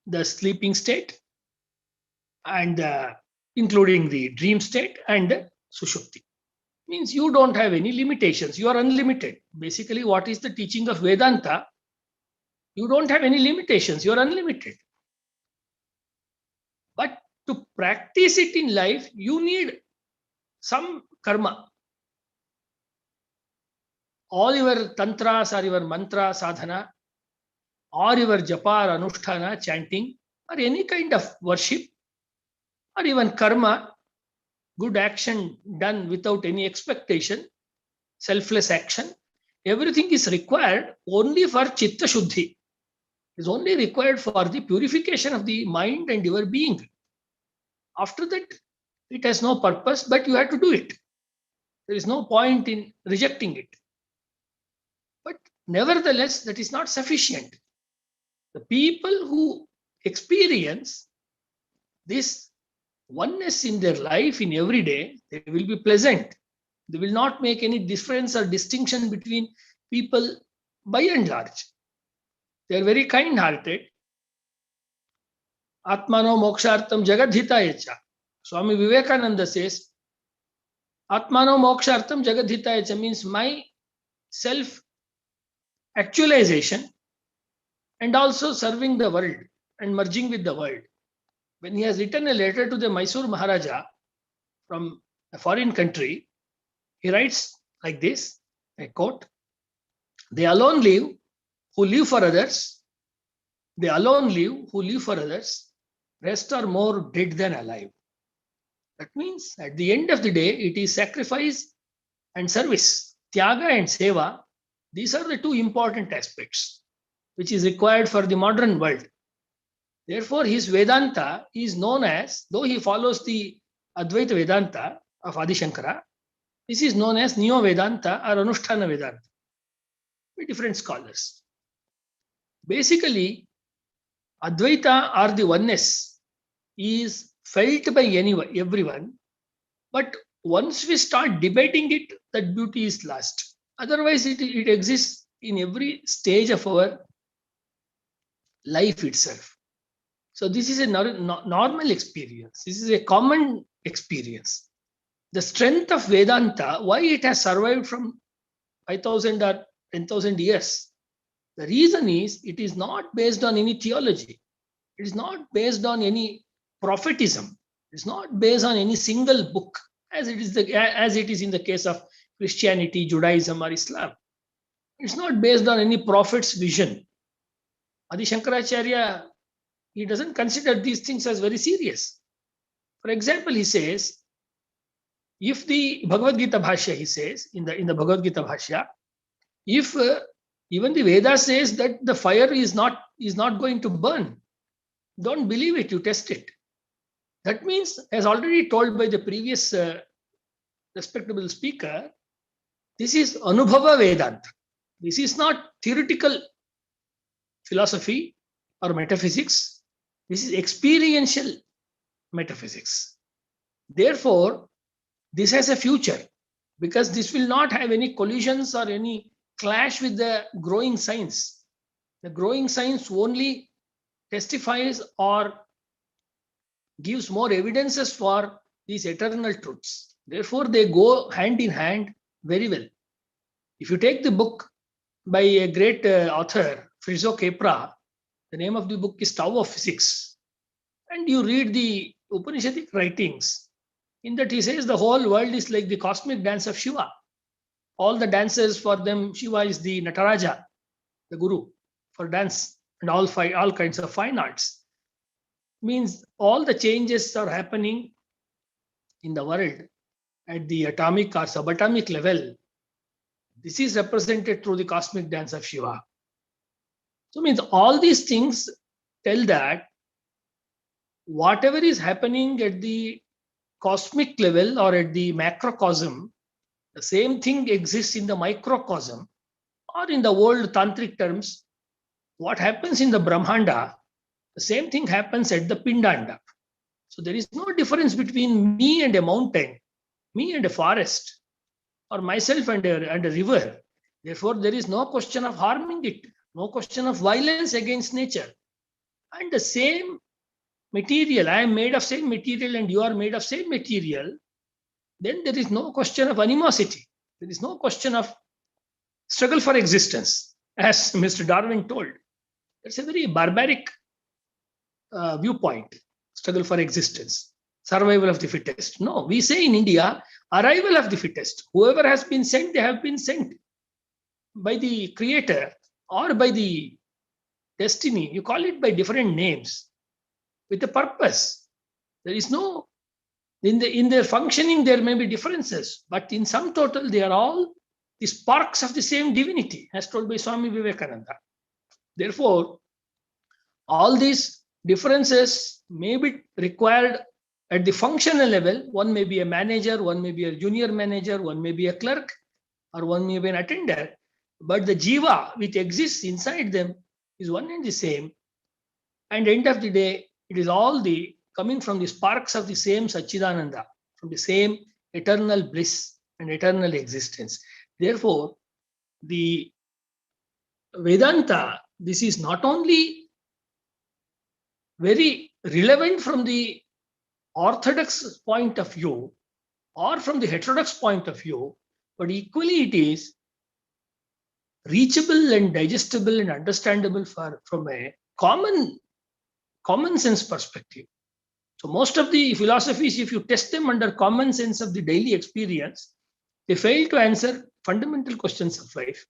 [SPEAKER 7] the sleeping state, and including the dream state and Sushupti. Means you don't have any limitations. You are unlimited. Basically, what is the teaching of Vedanta? You don't have any limitations. You are unlimited. But to practice it in life, you need some karma. All your tantras or your mantra sadhana or your japa or anusthana, chanting, or any kind of worship, or even karma, good action done without any expectation, selfless action, everything is required only for chitta shuddhi. Is only required for the purification of the mind and your being. After that, it has no purpose, but you have to do it. There is no point in rejecting it. But nevertheless, that is not sufficient. The people who experience this oneness in their life in every day, they will be pleasant. They will not make any difference or distinction between people by and large. They are very kind-hearted. Atmano mokshartam jagadhitayacha. Swami Vivekananda says, Atmano mokshartam jagadhitayacha means my self-actualization and also serving the world and merging with the world. When he has written a letter to the Mysore Maharaja from a foreign country, he writes like this, I quote, they alone live who live for others. They alone live who live for others. Rest are more dead than alive. That means at the end of the day, it is sacrifice and service. Tyaga and seva, these are the 2 important aspects which is required for the modern world. Therefore, his Vedanta is known as, though he follows the Advaita Vedanta of Adi Shankara. This is known as Neo Vedanta or Anushtana Vedanta by different scholars. Basically, Advaita or the oneness is felt by everyone, but once we start debating it, that beauty is lost. Otherwise, it exists in every stage of our life itself. So this is a normal experience. This is a common experience. The strength of Vedanta, why it has survived from 5,000 or 10,000 years. The reason is it is not based on any theology. It is not based on any prophetism. It is not based on any single book, as it is in the case of Christianity, Judaism, or Islam. It's not based on any prophet's vision. Adi Shankaracharya, he doesn't consider these things as very serious. For example, he says, if the Bhagavad Gita Bhashya, he says in the Bhagavad Gita Bhashya, if even the Veda says that the fire is not going to burn, don't believe it, you test it. That means, as already told by the previous respectable speaker, this is Anubhava Vedanta. This is not theoretical philosophy or metaphysics. This is experiential metaphysics. Therefore, this has a future because this will not have any collisions or any clash with the growing science. The growing science only testifies or gives more evidences for these eternal truths. Therefore, they go hand in hand very well. If you take the book by a great author, Friso Kepra, the name of the book is Tao of Physics, and you read the Upanishadic writings, in that he says the whole world is like the cosmic dance of Shiva. All the dancers, for them, Shiva is the Nataraja, the guru for dance and all kinds of fine arts. Means all the changes are happening in the world at the atomic or subatomic level. This is represented through the cosmic dance of Shiva. So means all these things tell that whatever is happening at the cosmic level or at the macrocosm, the same thing exists in the microcosm, or in the old tantric terms, what happens in the Brahmanda, the same thing happens at the Pindanda. So there is no difference between me and a mountain, me and a forest, or myself and a river. Therefore, there is no question of harming it, no question of violence against nature. And the same material, I am made of same material and you are made of same material, then there is no question of animosity. There is no question of struggle for existence, as Mr. Darwin told. It's a very barbaric viewpoint, struggle for existence, survival of the fittest. No, we say in India, arrival of the fittest. Whoever has been sent, they have been sent by the creator or by the destiny. You call it by different names with a purpose. There is no, in their functioning, there may be differences, but in sum total, they are all the sparks of the same divinity, as told by Swami Vivekananda. Therefore, all these differences may be required at the functional level. One may be a manager, one may be a junior manager, one may be a clerk, or one may be an attender. But the jiva which exists inside them is one and the same. And end of the day, it is all the coming from the sparks of the same Satchidananda, from the same eternal bliss and eternal existence. Therefore, the Vedanta, this is not only very relevant from the orthodox point of view or from the heterodox point of view, but equally it is reachable and digestible and understandable from a common sense perspective. So most of the philosophies, if you test them under common sense of the daily experience, they fail to answer fundamental questions of life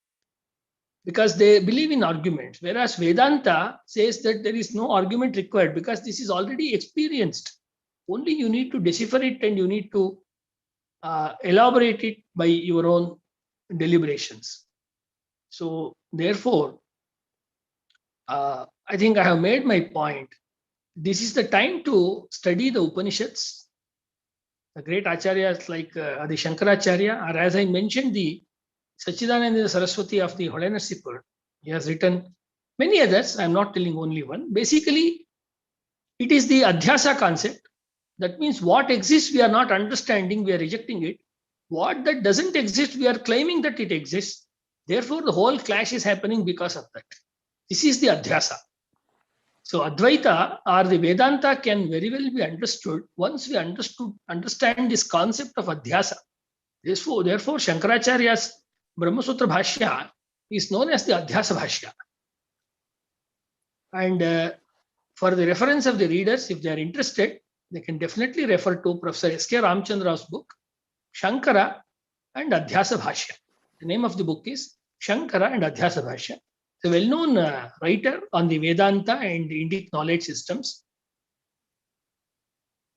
[SPEAKER 7] because they believe in arguments. Whereas Vedanta says that there is no argument required because this is already experienced. Only you need to decipher it and you need to elaborate it by your own deliberations. So therefore, I think I have made my point. This is the time to study the Upanishads, The great acharyas like Adi Shankaracharya, or as I mentioned, the Sachidananda Saraswati of the Holenessipur. He has written many others. I'm not telling only one. Basically, it is the adhyasa concept. That means what exists, we are not understanding, we are rejecting it. What that doesn't exist, we are claiming that it exists. Therefore, the whole clash is happening because of that. This is the adhyasa. So Advaita or the Vedanta can very well be understood once we understand this concept of adhyasa. Therefore, Shankaracharya's Brahmasutra Bhashya is known as the Adhyasa Bhashya. And for the reference of the readers, if they are interested, they can definitely refer to Professor S.K. Ramchandra's book, Shankara and Adhyasa Bhashya. The name of the book is Shankara and Adhyasa Bhashya. A well-known writer on the Vedanta and Indic knowledge systems.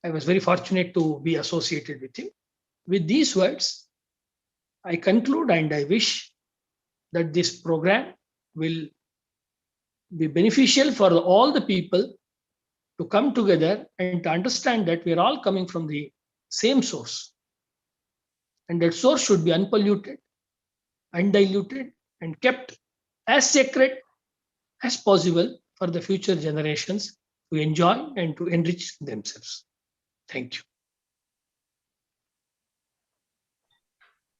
[SPEAKER 7] I was very fortunate to be associated with him. With these words, I conclude and I wish that this program will be beneficial for all the people to come together and to understand that we are all coming from the same source. And that source should be unpolluted, undiluted, and kept as sacred as possible for the future generations to enjoy and to enrich themselves. Thank you.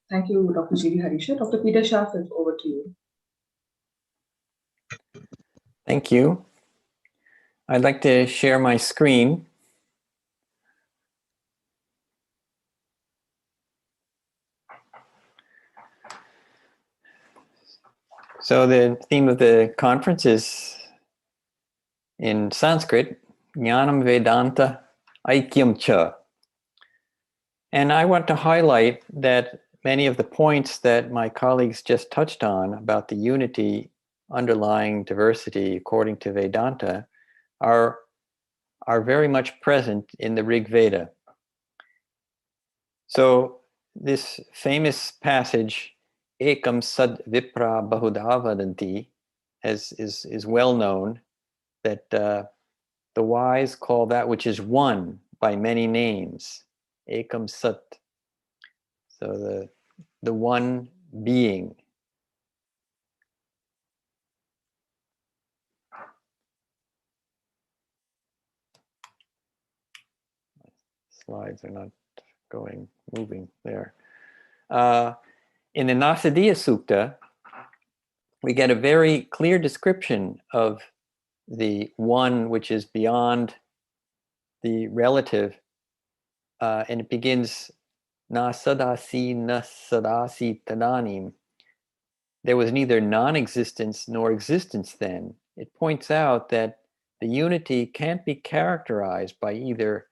[SPEAKER 6] Thank you, Dr. G.V. Harisha. Dr. Peter Schaff, over to you.
[SPEAKER 8] Thank you. I'd like to share my screen. So the theme of the conference is in Sanskrit, Jnanam Vedanta Aikyam Cha. And I want to highlight that many of the points that my colleagues just touched on about the unity underlying diversity according to Vedanta are very much present in the Rig Veda. So this famous passage, Ekam Sad Vipra Bahudha Vadanti, is well known, that the wise call that which is one by many names, Ekam Sat. So the one being. Slides are not moving there. In the Nasadiya Suka, we get a very clear description of the one which is beyond the relative, and it begins, Na sadasi na sadasi tadanim. There was neither non-existence nor existence then. It points out that the unity can't be characterized by either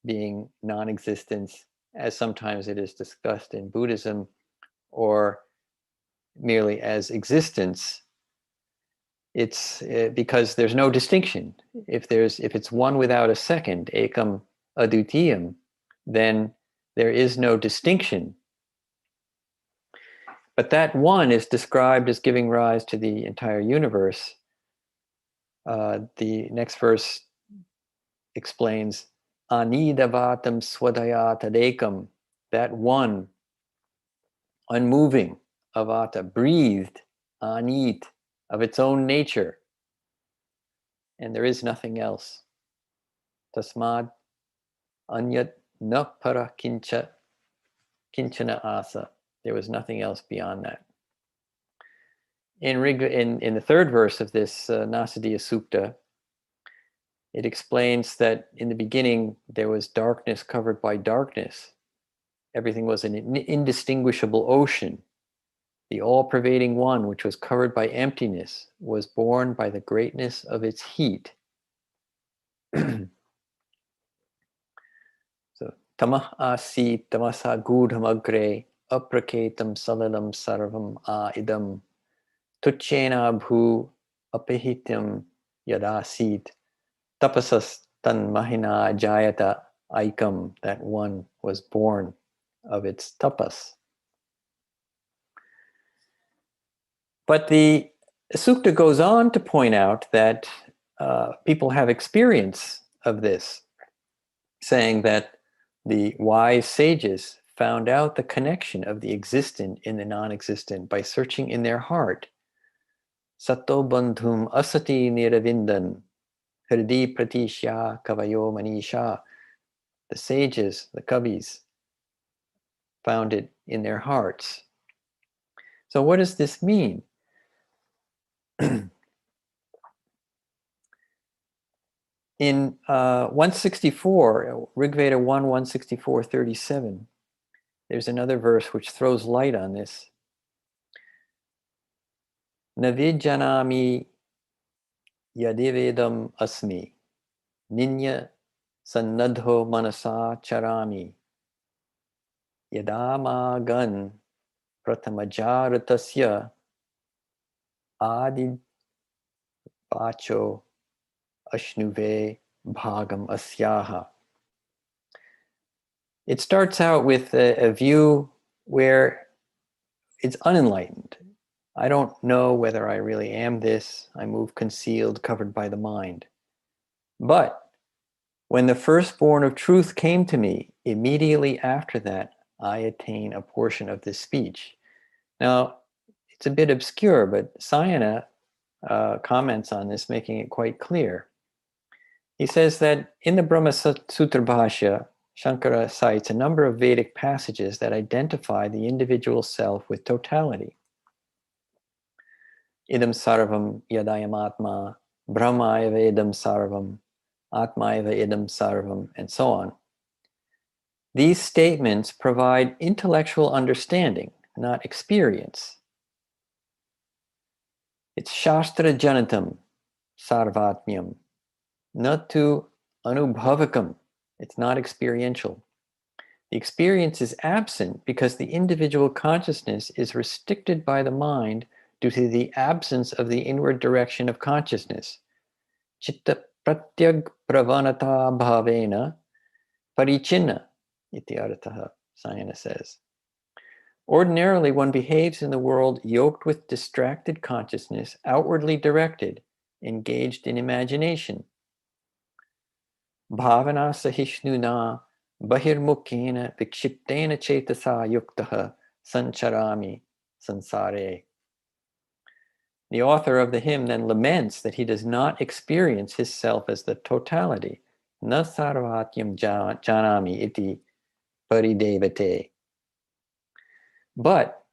[SPEAKER 8] being non-existence, as sometimes it is discussed in Buddhism, or merely as existence. It's because there's no distinction. If it's one without a second, ekam adutiyam, then there is no distinction. But that one is described as giving rise to the entire universe. The next verse explains, Anidavatam swadaya tadekam, that one, unmoving, avata, breathed, anit, of its own nature, and there is nothing else. Tasmad anyat na para kinchana asa. There was nothing else beyond that. In the third verse of this Nasadiya Suka, it explains that in the beginning there was darkness covered by darkness. Everything was an indistinguishable ocean. The all-pervading one, which was covered by emptiness, was born by the greatness of its heat. So, tamah asi tamasa gudham agre apraketam salalam sarvam idam tuchena bhu apihityam yadasit tapasas tan mahina jayata aikam. That one was born of its tapas. But the sukta goes on to point out that people have experience of this, saying that The wise sages found out the connection of the existent in the non-existent by searching in their heart. Sato bandhum asati niravindan hridi pratishya kavayo manisha. The sages, the kavis, found it in their hearts. So what does this mean? In 164, Rig Veda 1:164-37, there's another verse which throws light on this. Navidjanami yadivedam asmi ninya sannadho manasa charami yadamagan pratamajaраtasya adi bacho ashnuve bhagam asyaha. It starts out with a view where it's unenlightened. I don't know whether I really am this. I move concealed, covered by the mind. But when the firstborn of truth came to me, immediately after that, I attain a portion of this speech. Now, it's a bit obscure, but Sayana comments on this, making it quite clear. He says that in the Brahma Sutra Bhashya, Shankara cites a number of Vedic passages that identify the individual self with totality. Idam sarvam yadayam atma, brahmayava idam sarvam, atmayava idam sarvam, and so on. These statements provide intellectual understanding, not experience. It's shastra janitam, sarvatmyam, not to anubhavakam. It's not experiential. The experience is absent because the individual consciousness is restricted by the mind due to the absence of the inward direction of consciousness. Chitta pratyag pravanata bhavena parichinna iti arthaha, Sayana says. Ordinarily, one behaves in the world yoked with distracted consciousness, outwardly directed, engaged in imagination. Bhavana sahishnuna bahirmukhena vikshiptena chetasa yuktaha sancharami sansare. The author of the hymn then laments that he does not experience his self as the totality. Na sarvatyam janami iti paridevate. But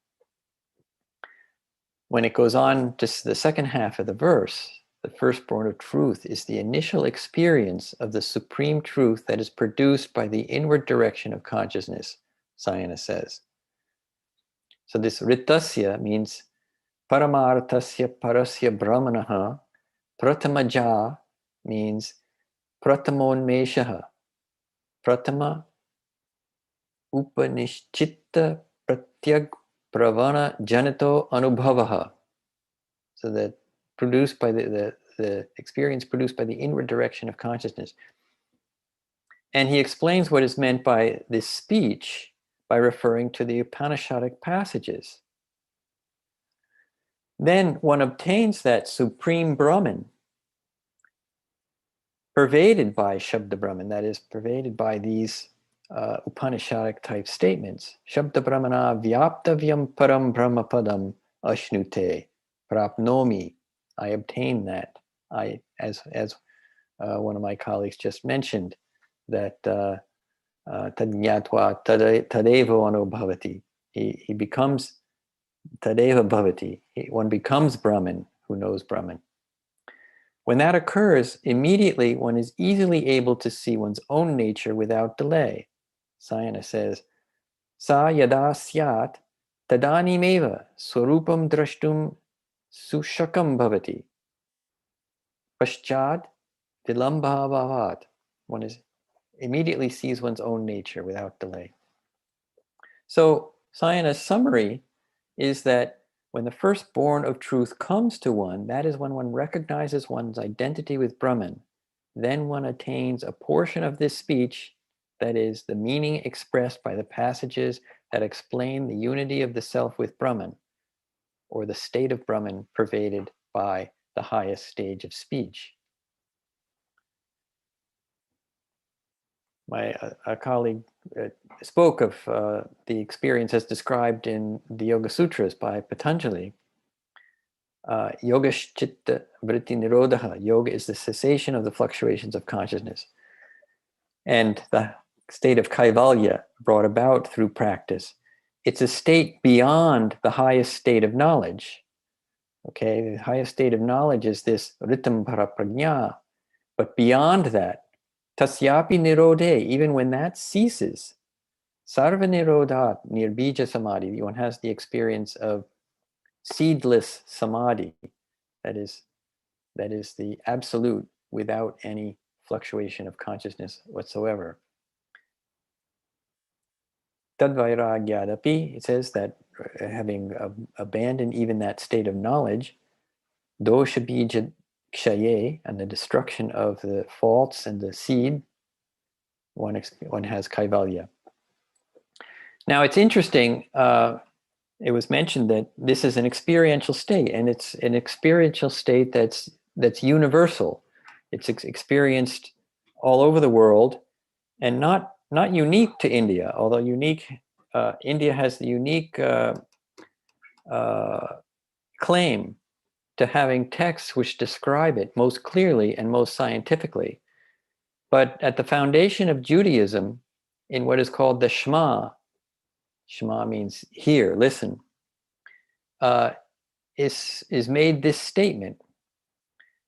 [SPEAKER 8] when it goes on to the second half of the verse, the firstborn of truth is the initial experience of the supreme truth that is produced by the inward direction of consciousness, Sayana says. So this ritasya means paramartasya parasya brahmanaha. Pratamaja means pratamonmeshaha. Pratama upanishchitta pratyag pravana janito anubhavaha. So that produced by the experience produced by the inward direction of consciousness. And he explains what is meant by this speech by referring to the Upanishadic passages. Then one obtains that supreme Brahman pervaded by Shabda Brahman, that is, pervaded by these Upanishadic type statements. Shabda Brahmana vyaptavyam param brahmapadam ashnute prapnomi. I obtain that. I, as one of my colleagues just mentioned, that tadnyatva tadeva anubhavati. He becomes tadeva bhavati. One becomes Brahman who knows Brahman. When that occurs, immediately one is easily able to see one's own nature without delay. Sayana says, Sa yada syat tadanimeva swarupam drashtum sushakam bhavati. Paschad vilambhavavat. One immediately sees one's own nature without delay. So Sayana's summary is that when the firstborn of truth comes to one, that is when one recognizes one's identity with Brahman. Then one attains a portion of this speech, that is, the meaning expressed by the passages that explain the unity of the self with Brahman, or the state of Brahman pervaded by the highest stage of speech. a colleague spoke of the experience as described in the Yoga Sutras by Patanjali. Yoga chitta vritti nirodha. Yoga is the cessation of the fluctuations of consciousness. And the state of kaivalya brought about through practice. It's a state beyond the highest state of knowledge. Okay, the highest state of knowledge is this ritam paraprajna. But beyond that, tasyapi nirodhe, even when that ceases, sarva nirodhat nirbija samadhi, one has the experience of seedless samadhi, that is the absolute without any fluctuation of consciousness whatsoever. Tadvairagyadapi, it says that having abandoned even that state of knowledge, dosha bija kshaye, and the destruction of the faults and the seed, one has kaivalya. Now it's interesting, it was mentioned that this is an experiential state, and it's an experiential state that's universal. It's experienced all over the world, and not unique to India, although India has the unique claim to having texts which describe it most clearly and most scientifically. But at the foundation of Judaism, in what is called the Shema means hear, listen, is made this statement: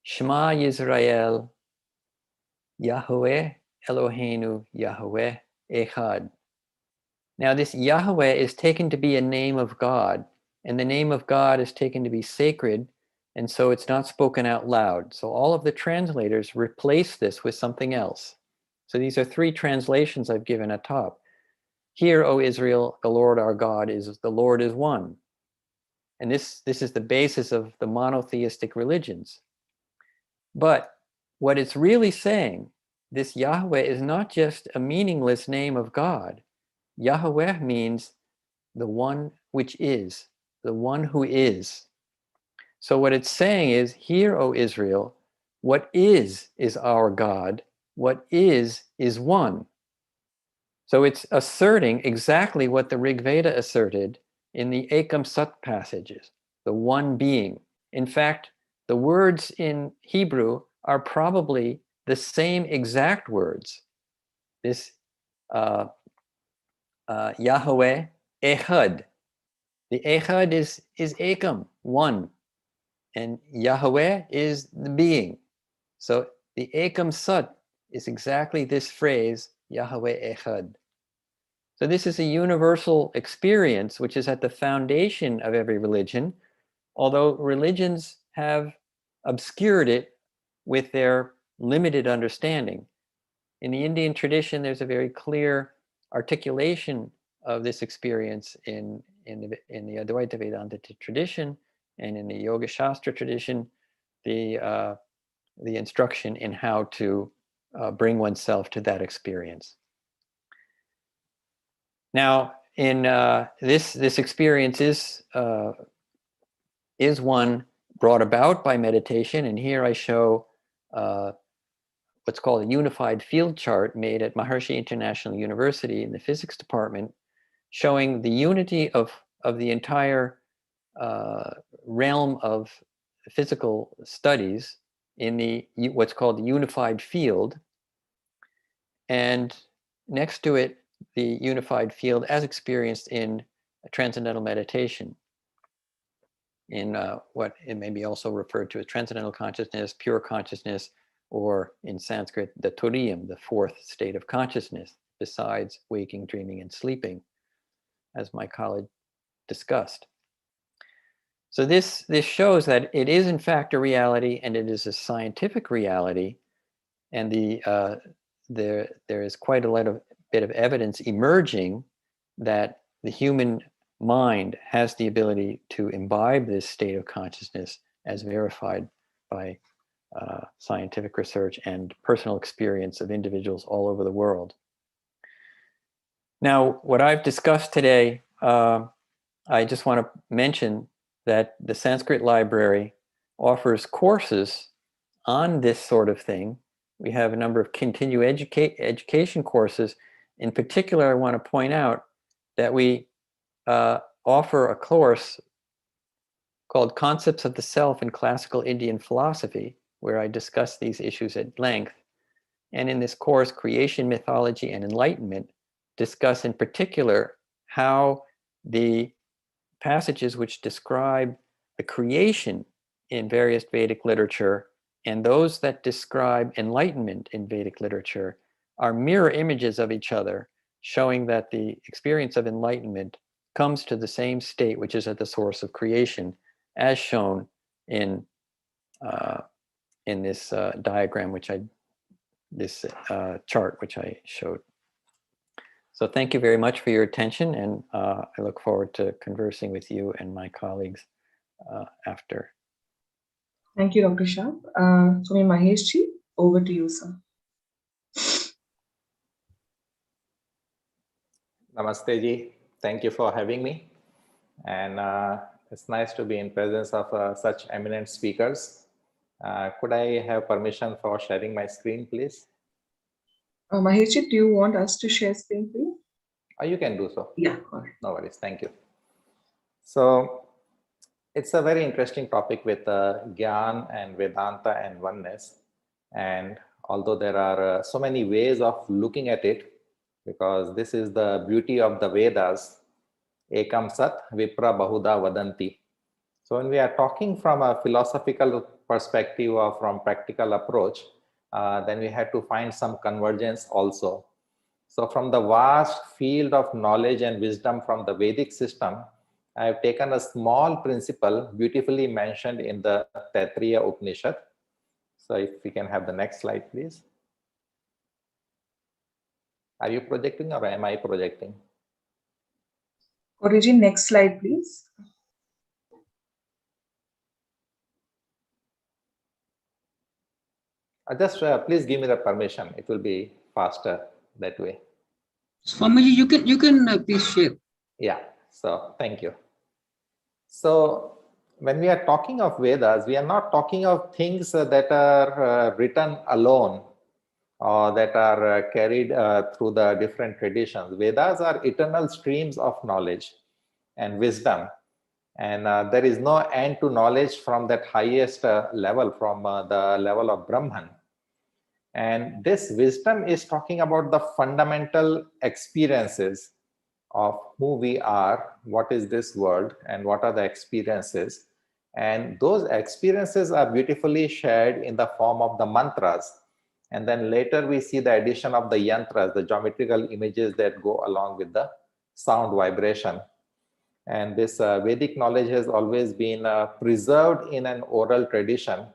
[SPEAKER 8] Shema Yisrael, Yahweh Eloheinu, Yahweh Echad. Now this Yahweh is taken to be a name of God, and the name of God is taken to be sacred, and so it's not spoken out loud. So all of the translators replace this with something else. So these are three translations I've given at top. Hear, O Israel, the Lord our God the Lord is one. And this is the basis of the monotheistic religions. But what it's really saying, this Yahweh is not just a meaningless name of God. Yahweh means the one which is, the one who is. So what it's saying is, hear, O Israel, what is our God, what is one. So it's asserting exactly what the Rig Veda asserted in the Ekam Sat passages, the one being. In fact, the words in Hebrew are probably the same exact words. This Yahweh Echad. The Echad is Ekam, one. And Yahweh is the being. So the Ekam Sat is exactly this phrase, Yahweh Echad. So this is a universal experience which is at the foundation of every religion, although religions have obscured it with their limited understanding. In the Indian tradition, there's a very clear articulation of this experience in the Advaita Vedanta tradition, and in the Yoga Shastra tradition, the instruction in how to bring oneself to that experience. Now, in this experience is one brought about by meditation, and here I show what's called a unified field chart made at Maharishi International University in the physics department, showing the unity of the entire realm of physical studies in what's called the unified field, and next to it, the unified field as experienced in transcendental meditation, in what it may be also referred to as transcendental consciousness, pure consciousness, or in Sanskrit, the turiyam, the fourth state of consciousness, besides waking, dreaming, and sleeping, as my colleague discussed. So this shows that it is in fact a reality, and it is a scientific reality, and there is quite a bit of evidence emerging that the human mind has the ability to imbibe this state of consciousness, as verified by scientific research and personal experience of individuals all over the world. Now, what I've discussed today, I just want to mention that the Sanskrit Library offers courses on this sort of thing, We have a number of education courses. In particular, I want to point out that we offer a course called Concepts of the Self in Classical Indian Philosophy, where I discuss these issues at length. And in this course, Creation, Mythology, and Enlightenment discuss in particular how the passages which describe the creation in various Vedic literature and those that describe enlightenment in Vedic literature are mirror images of each other, showing that the experience of enlightenment comes to the same state which is at the source of creation, as shown in this diagram, this chart which I showed. So thank you very much for your attention, and I look forward to conversing with you and my colleagues after.
[SPEAKER 6] Thank you, Dr. Shah. Swami Maheshji, over to you, sir.
[SPEAKER 9] Namaste ji. Thank you for having me. And it's nice to be in presence of such eminent speakers. Could I have permission for sharing my screen, please?
[SPEAKER 6] Maheshji, do you want us to share screen, please?
[SPEAKER 9] You can do so.
[SPEAKER 6] Yeah. All right.
[SPEAKER 9] No worries. Thank you. So it's a very interesting topic with Jnana and Vedanta and Oneness. And although there are so many ways of looking at it, because this is the beauty of the Vedas, Ekam Sat Vipra Bahuda Vadanti. So when we are talking from a philosophical perspective or from practical approach, then we have to find some convergence also. So from the vast field of knowledge and wisdom from the Vedic system, I have taken a small principle beautifully mentioned in the Taittiriya Upanishad. So if we can have the next slide, please. Are you projecting or am I projecting?
[SPEAKER 6] Guruji, next slide, please.
[SPEAKER 9] Just please give me the permission. It will be faster that way.
[SPEAKER 10] Swamiji, you can please share.
[SPEAKER 9] Yeah. So thank you. So when we are talking of Vedas, we are not talking of things that are written alone or that are carried through the different traditions. Vedas are eternal streams of knowledge and wisdom. And there is no end to knowledge from that highest level, from the level of Brahman. And this wisdom is talking about the fundamental experiences of who we are, what is this world, and what are the experiences. And those experiences are beautifully shared in the form of the mantras. And then later we see the addition of the yantras, the geometrical images that go along with the sound vibration. And this Vedic knowledge has always been preserved in an oral tradition.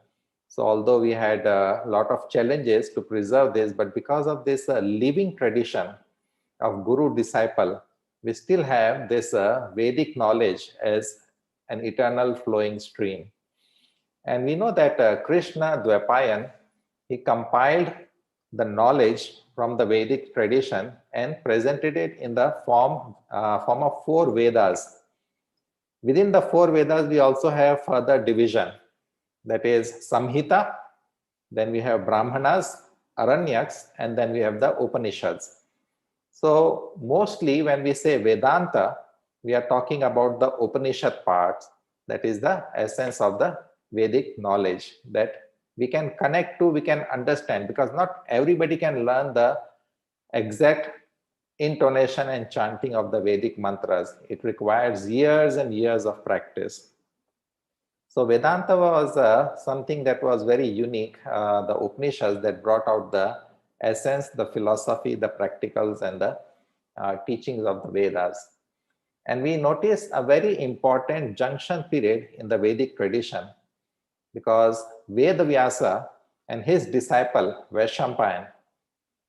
[SPEAKER 9] So although we had a lot of challenges to preserve this, but because of this living tradition of guru-disciple, we still have this Vedic knowledge as an eternal flowing stream. And we know that Krishna Dvapayan, he compiled the knowledge from the Vedic tradition and presented it in the form of 4 Vedas. Within the 4 Vedas, we also have further division. That is Samhita, then we have Brahmanas, Aranyaks, and then we have the Upanishads. So mostly when we say Vedanta, we are talking about the Upanishad parts. That is the essence of the Vedic knowledge that we can connect to, we can understand, because not everybody can learn the exact intonation and chanting of the Vedic mantras. It requires years and years of practice. So Vedanta was something that was very unique, the Upanishads that brought out the essence, the philosophy, the practicals, and the teachings of the Vedas. And we notice a very important junction period in the Vedic tradition, because Vedavyasa and his disciple Vaishampayan,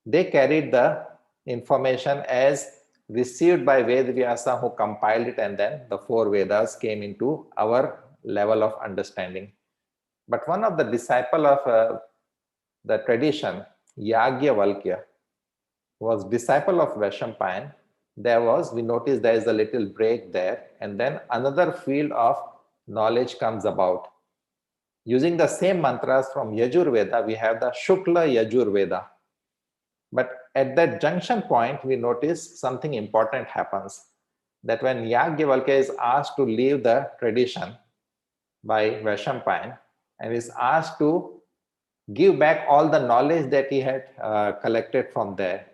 [SPEAKER 9] they carried the information as received by Vedavyasa, who compiled it, and then the 4 Vedas came into our level of understanding. But one of the disciple of the tradition, Yagyavalkya, was disciple of Vaishampayan. We noticed there is a little break there, and then another field of knowledge comes about. using the same mantras from Yajurveda, we have the Shukla Yajurveda. But at that junction point, we notice something important happens. That when Yajnavalkya is asked to leave the tradition by Vaishampayan and is asked to give back all the knowledge that he had collected from there.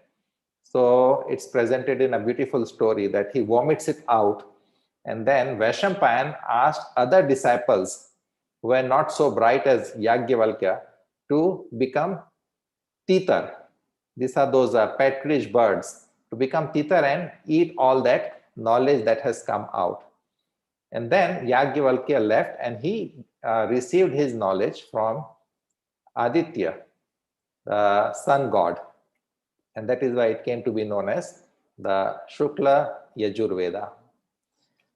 [SPEAKER 9] So it's presented in a beautiful story that he vomits it out. And then Vaishampayan asked other disciples who were not so bright as Yajnavalkya to become titar. These are those petrish birds, to become titar and eat all that knowledge that has come out. And then Yajnavalkya left and he received his knowledge from Aditya, the sun god. And that is why it came to be known as the Shukla Yajurveda.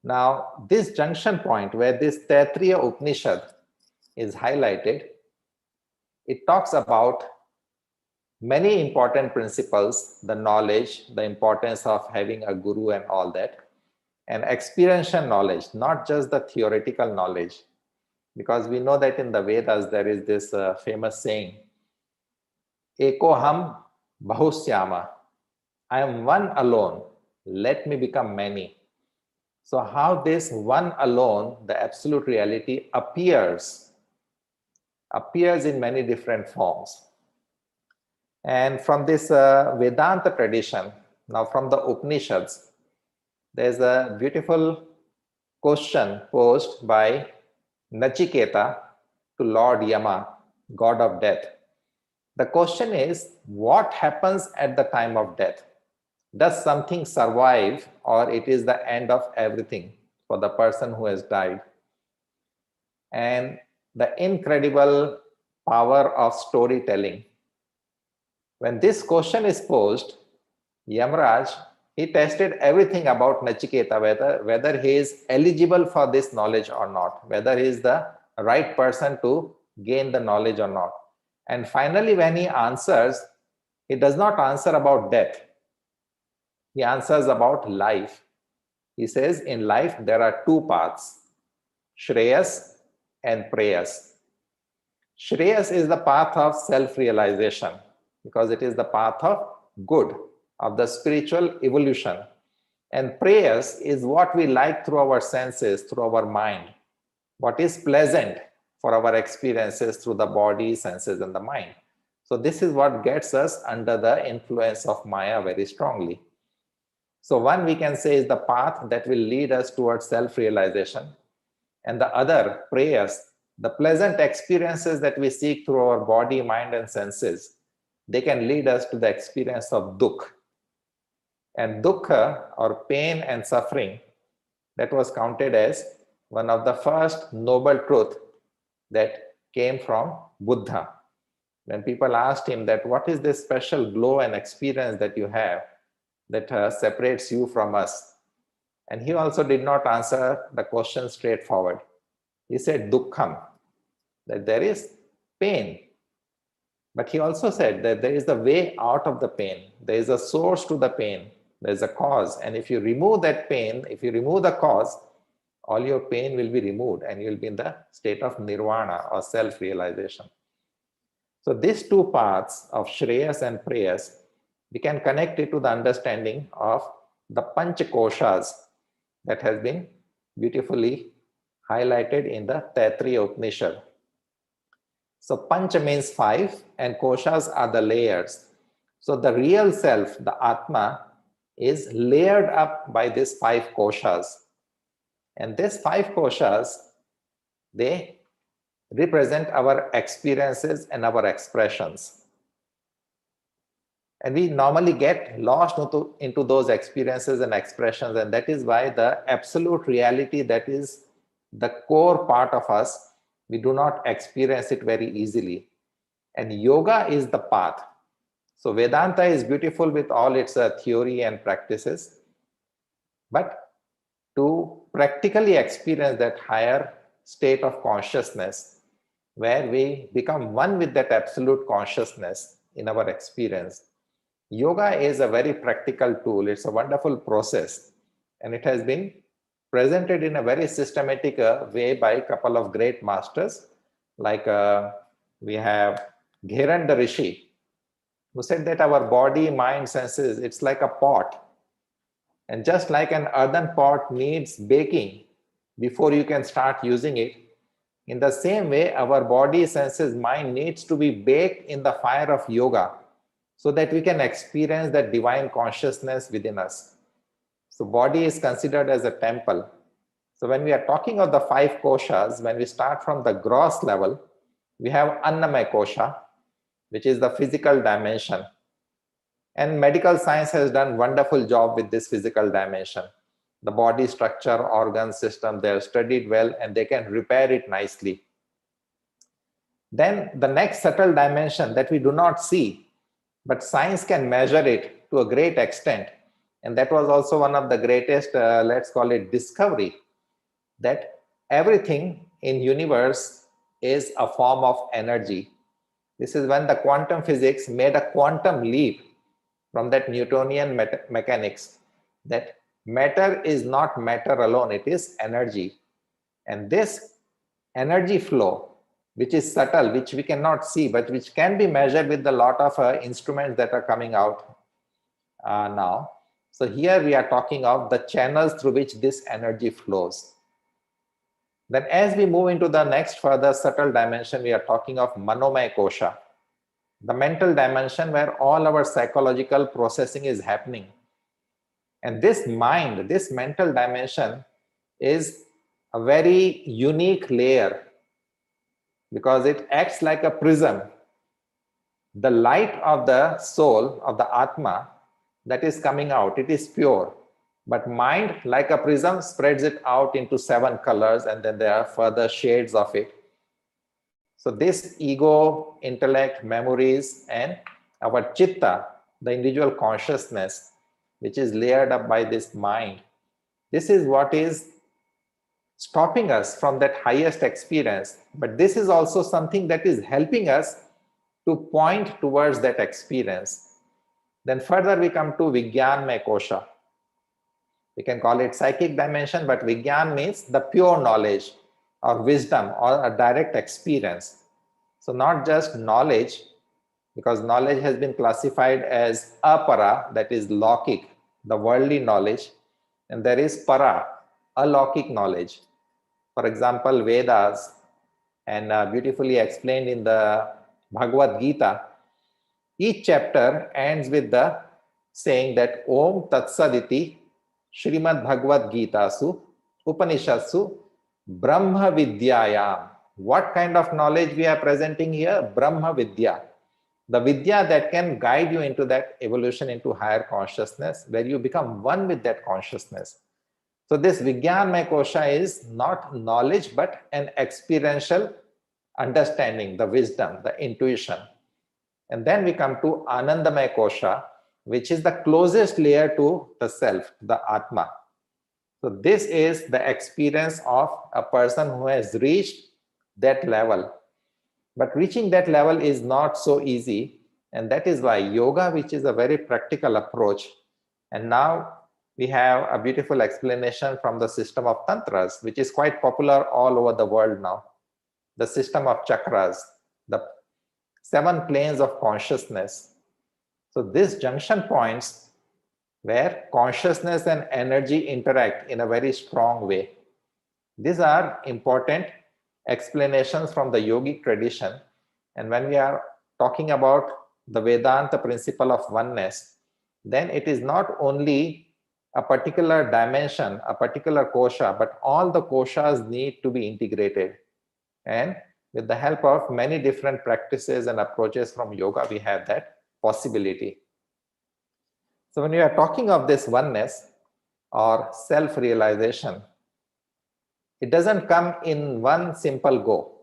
[SPEAKER 9] Now, this junction point where this Taittiriya Upanishad is highlighted, it talks about many important principles, the knowledge, the importance of having a guru and all that, and experiential knowledge, not just the theoretical knowledge. Because we know that in the Vedas, there is this famous saying, Ekoham Bahusyama, I am one alone, let me become many. So how this one alone, the absolute reality, appears in many different forms. And from this Vedanta tradition, now from the Upanishads, there's a beautiful question posed by Nachiketa to Lord Yama, god of death. The question is, what happens at the time of death? Does something survive, or it is the end of everything for the person who has died? And the incredible power of storytelling. When this question is posed, Yamaraj, he tested everything about Nachiketa, whether he is eligible for this knowledge or not, whether he is the right person to gain the knowledge or not. And finally, when he answers, he does not answer about death. He answers about life. He says, in life, there are two paths, Shreyas and Preyas. Shreyas is the path of self-realization, because it is the path of good, of the spiritual evolution. And Preyas is what we like through our senses, through our mind, what is pleasant for our experiences through the body, senses, and the mind. So this is what gets us under the influence of Maya very strongly. So one we can say is the path that will lead us towards self-realization, and the other, Preyas, the pleasant experiences that we seek through our body, mind, and senses, they can lead us to the experience of dukkha. And dukkha, or pain and suffering, that was counted as one of the first noble truth that came from Buddha. When people asked him that, what is this special glow and experience that you have that separates you from us? And he also did not answer the question straightforward. He said dukkham, that there is pain. But he also said that there is a way out of the pain. There is a source to the pain. There is a cause. And if you remove that pain, if you remove the cause, all your pain will be removed and you will be in the state of nirvana or self-realization. So these two paths of Shreyas and Preyas, we can connect it to the understanding of the Panchakoshas that has been beautifully highlighted in the Taittiriya Upanishad. So Pancha means 5 and Koshas are the layers. So the real self, the Atma, is layered up by these 5 Koshas. And these 5 Koshas, they represent our experiences and our expressions. And we normally get lost into those experiences and expressions, and that is why the absolute reality that is the core part of us, we do not experience it very easily. And yoga is the path. So Vedanta is beautiful with all its theory and practices, but to practically experience that higher state of consciousness, where we become one with that absolute consciousness in our experience, yoga is a very practical tool. It's a wonderful process, and it has been presented in a very systematic way by a couple of great masters. Like we have Coherent the Rishi, who said that our body, mind, senses, it's like a pot. And just like an earthen pot needs baking before you can start using it, in the same way, our body, senses, mind needs to be baked in the fire of yoga so that we can experience that divine consciousness within us. So body is considered as a temple. So when we are talking of the 5 koshas, when we start from the gross level, we have Annamaya kosha, which is the physical dimension. And medical science has done wonderful job with this physical dimension. The body structure, organ system, they have studied well and they can repair it nicely. Then the next subtle dimension that we do not see, but science can measure it to a great extent. And that was also one of the greatest, let's call it discovery, that everything in universe is a form of energy. This is when the quantum physics made a quantum leap from that Newtonian mechanics, that matter is not matter alone, it is energy. And this energy flow, which is subtle, which we cannot see, but which can be measured with a lot of instruments that are coming out now. So here we are talking of the channels through which this energy flows. Then as we move into the next further subtle dimension, we are talking of Manomaya kosha, the mental dimension where all our psychological processing is happening. And this mind, this mental dimension is a very unique layer because it acts like a prism. The light of the soul, of the Atma, that is coming out, it is pure. But mind, like a prism, spreads it out into 7 colors, and then there are further shades of it. So this ego, intellect, memories, and our chitta, the individual consciousness, which is layered up by this mind, this is what is stopping us from that highest experience. But this is also something that is helping us to point towards that experience. Then further we come to Vijnanamaya kosha. We can call it psychic dimension, but Vijnan means the pure knowledge or wisdom or a direct experience. So not just knowledge, because knowledge has been classified as apara, that is lockic, the worldly knowledge, and there is para, alokkic knowledge. For example, Vedas, and beautifully explained in the Bhagavad Gita, each chapter ends with the saying that Om Tat Saditi Srimad Bhagavad Gita Su Upanishadsu Brahma Vidyayam. What kind of knowledge we are presenting here? Brahma Vidya. The Vidya that can guide you into that evolution into higher consciousness, where you become one with that consciousness. So this Vijnanamaya kosha is not knowledge, but an experiential understanding, the wisdom, the intuition. And then we come to Anandamaya kosha, which is the closest layer to the self, the Atma. So this is the experience of a person who has reached that level. But reaching that level is not so easy. And that is why yoga, which is a very practical approach. And now we have a beautiful explanation from the system of tantras, which is quite popular all over the world now. The system of chakras, the 7 planes of consciousness. So these junction points where consciousness and energy interact in a very strong way. These are important explanations from the yogic tradition. And when we are talking about the Vedanta principle of oneness, then it is not only a particular dimension, a particular kosha, but all the koshas need to be integrated. And with the help of many different practices and approaches from yoga, we have that possibility. So when we are talking of this oneness or self-realization, it doesn't come in one simple go.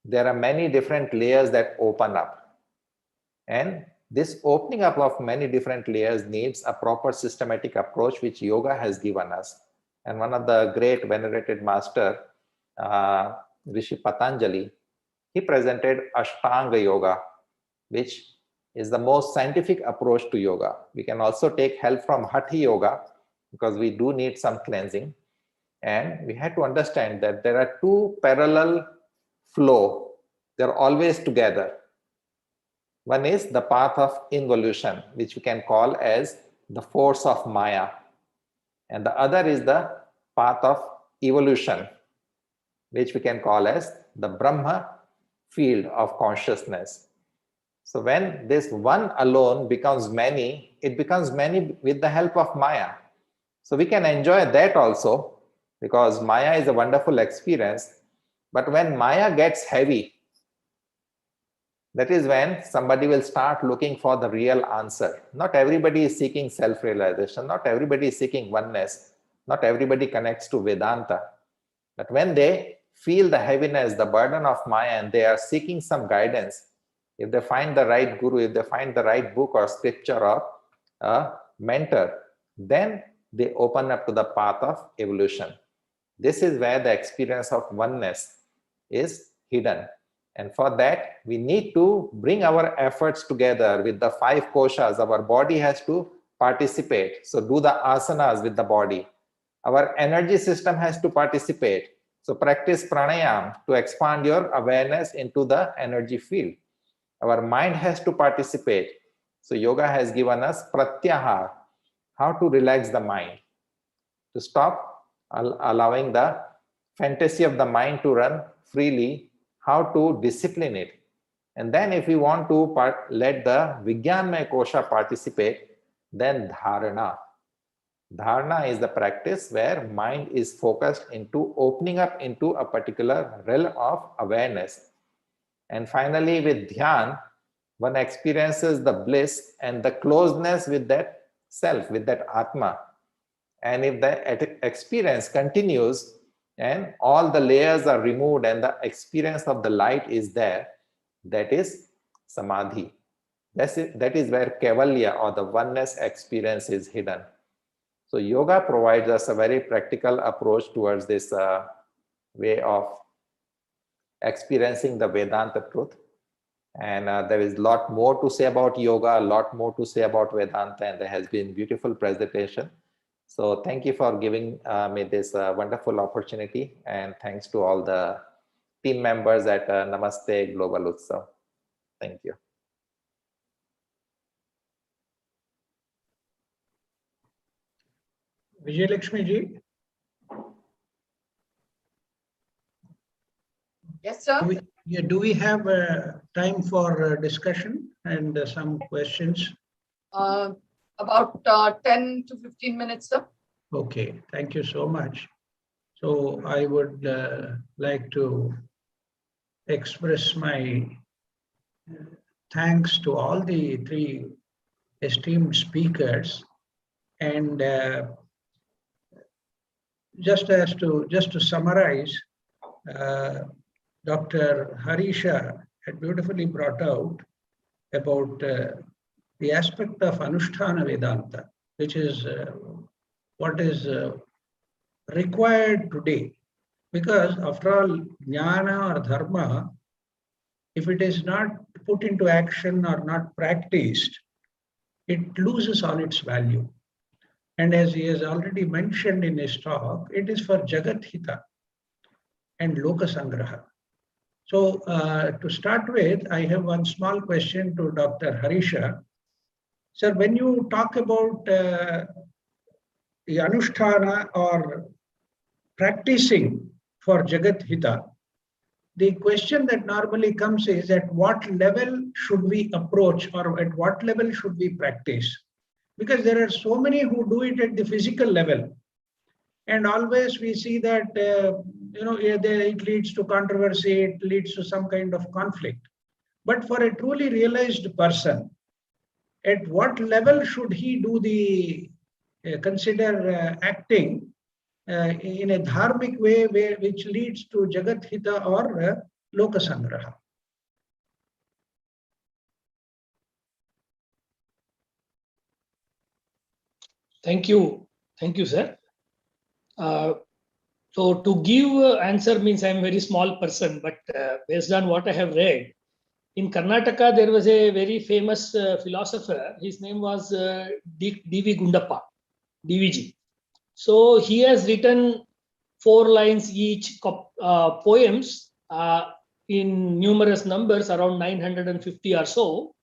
[SPEAKER 9] There are many different layers that open up. And this opening up of many different layers needs a proper systematic approach, which yoga has given us. And one of the great venerated master, Rishi Patanjali, he presented Ashtanga Yoga, which is the most scientific approach to yoga. We can also take help from Hatha Yoga because we do need some cleansing. And we had to understand that there are 2 parallel flow They're always together. One is the path of involution, which we can call as the force of Maya. And the other is the path of evolution, which we can call as the Brahma field of consciousness. So when this one alone becomes many, it becomes many with the help of Maya. So we can enjoy that also, because Maya is a wonderful experience. But when Maya gets heavy, that is when somebody will start looking for the real answer. Not everybody is seeking self-realization. Not everybody is seeking oneness. Not everybody connects to Vedanta. But when they feel the heaviness, the burden of Maya, and they are seeking some guidance, if they find the right guru, if they find the right book or scripture or a mentor, then they open up to the path of evolution. This is where the experience of oneness is hidden. And for that, we need to bring our efforts together with the 5 koshas. Our body has to participate. So do the asanas with the body. Our energy system has to participate. So practice pranayam to expand your awareness into the energy field. Our mind has to participate. So yoga has given us pratyahar, how to relax the mind, to stop allowing the fantasy of the mind to run freely, how to discipline it. And then if we want to let the Vijnanmaya Kosha participate, then dharana. Dharana is the practice where mind is focused into opening up into a particular realm of awareness. And finally, with dhyan, one experiences the bliss and the closeness with that self, with that Atma. And if the experience continues and all the layers are removed and the experience of the light is there, that is samadhi. That is where Kaivalya or the oneness experience is hidden. So yoga provides us a very practical approach towards this way of experiencing the Vedanta truth. And there is a lot more to say about yoga, a lot more to say about Vedanta, and there has been beautiful presentation. So thank you for giving me this wonderful opportunity, and thanks to all the team members at Namaste Global Utsav. Thank you.
[SPEAKER 5] Vijayalakshmi ji.
[SPEAKER 2] Yes, sir.
[SPEAKER 5] Do we have time for discussion and some questions?
[SPEAKER 2] About 10 to 15 minutes, sir.
[SPEAKER 5] Okay, thank you so much. So I would like to express my thanks to all the 3 esteemed speakers, and just to summarize, Dr. Harisha had beautifully brought out about the aspect of Anusthana Vedanta, which is what is required today. Because after all, Jnana or Dharma, if it is not put into action or not practiced, it loses all its value. And as he has already mentioned in his talk, it is for Jagat Hita and Loka Sangraha. So to start with, I have one small question to Dr. Harisha. Sir, when you talk about the Anusthana or practicing for Jagat Hita, the question that normally comes is at what level should we approach, or at what level should we practice? Because there are so many who do it at the physical level. And always we see that it leads to controversy, it leads to some kind of conflict. But for a truly realized person, at what level should he do the consider acting in a dharmic way which leads to Jagat Hita or Loka Sangraha?
[SPEAKER 7] Thank you, sir. So to give answer means I am a very small person, but based on what I have read, in Karnataka there was a very famous philosopher. His name was D.V. Gundappa, DVG. So he has written 4 lines each poems in numerous numbers, around 950 or so.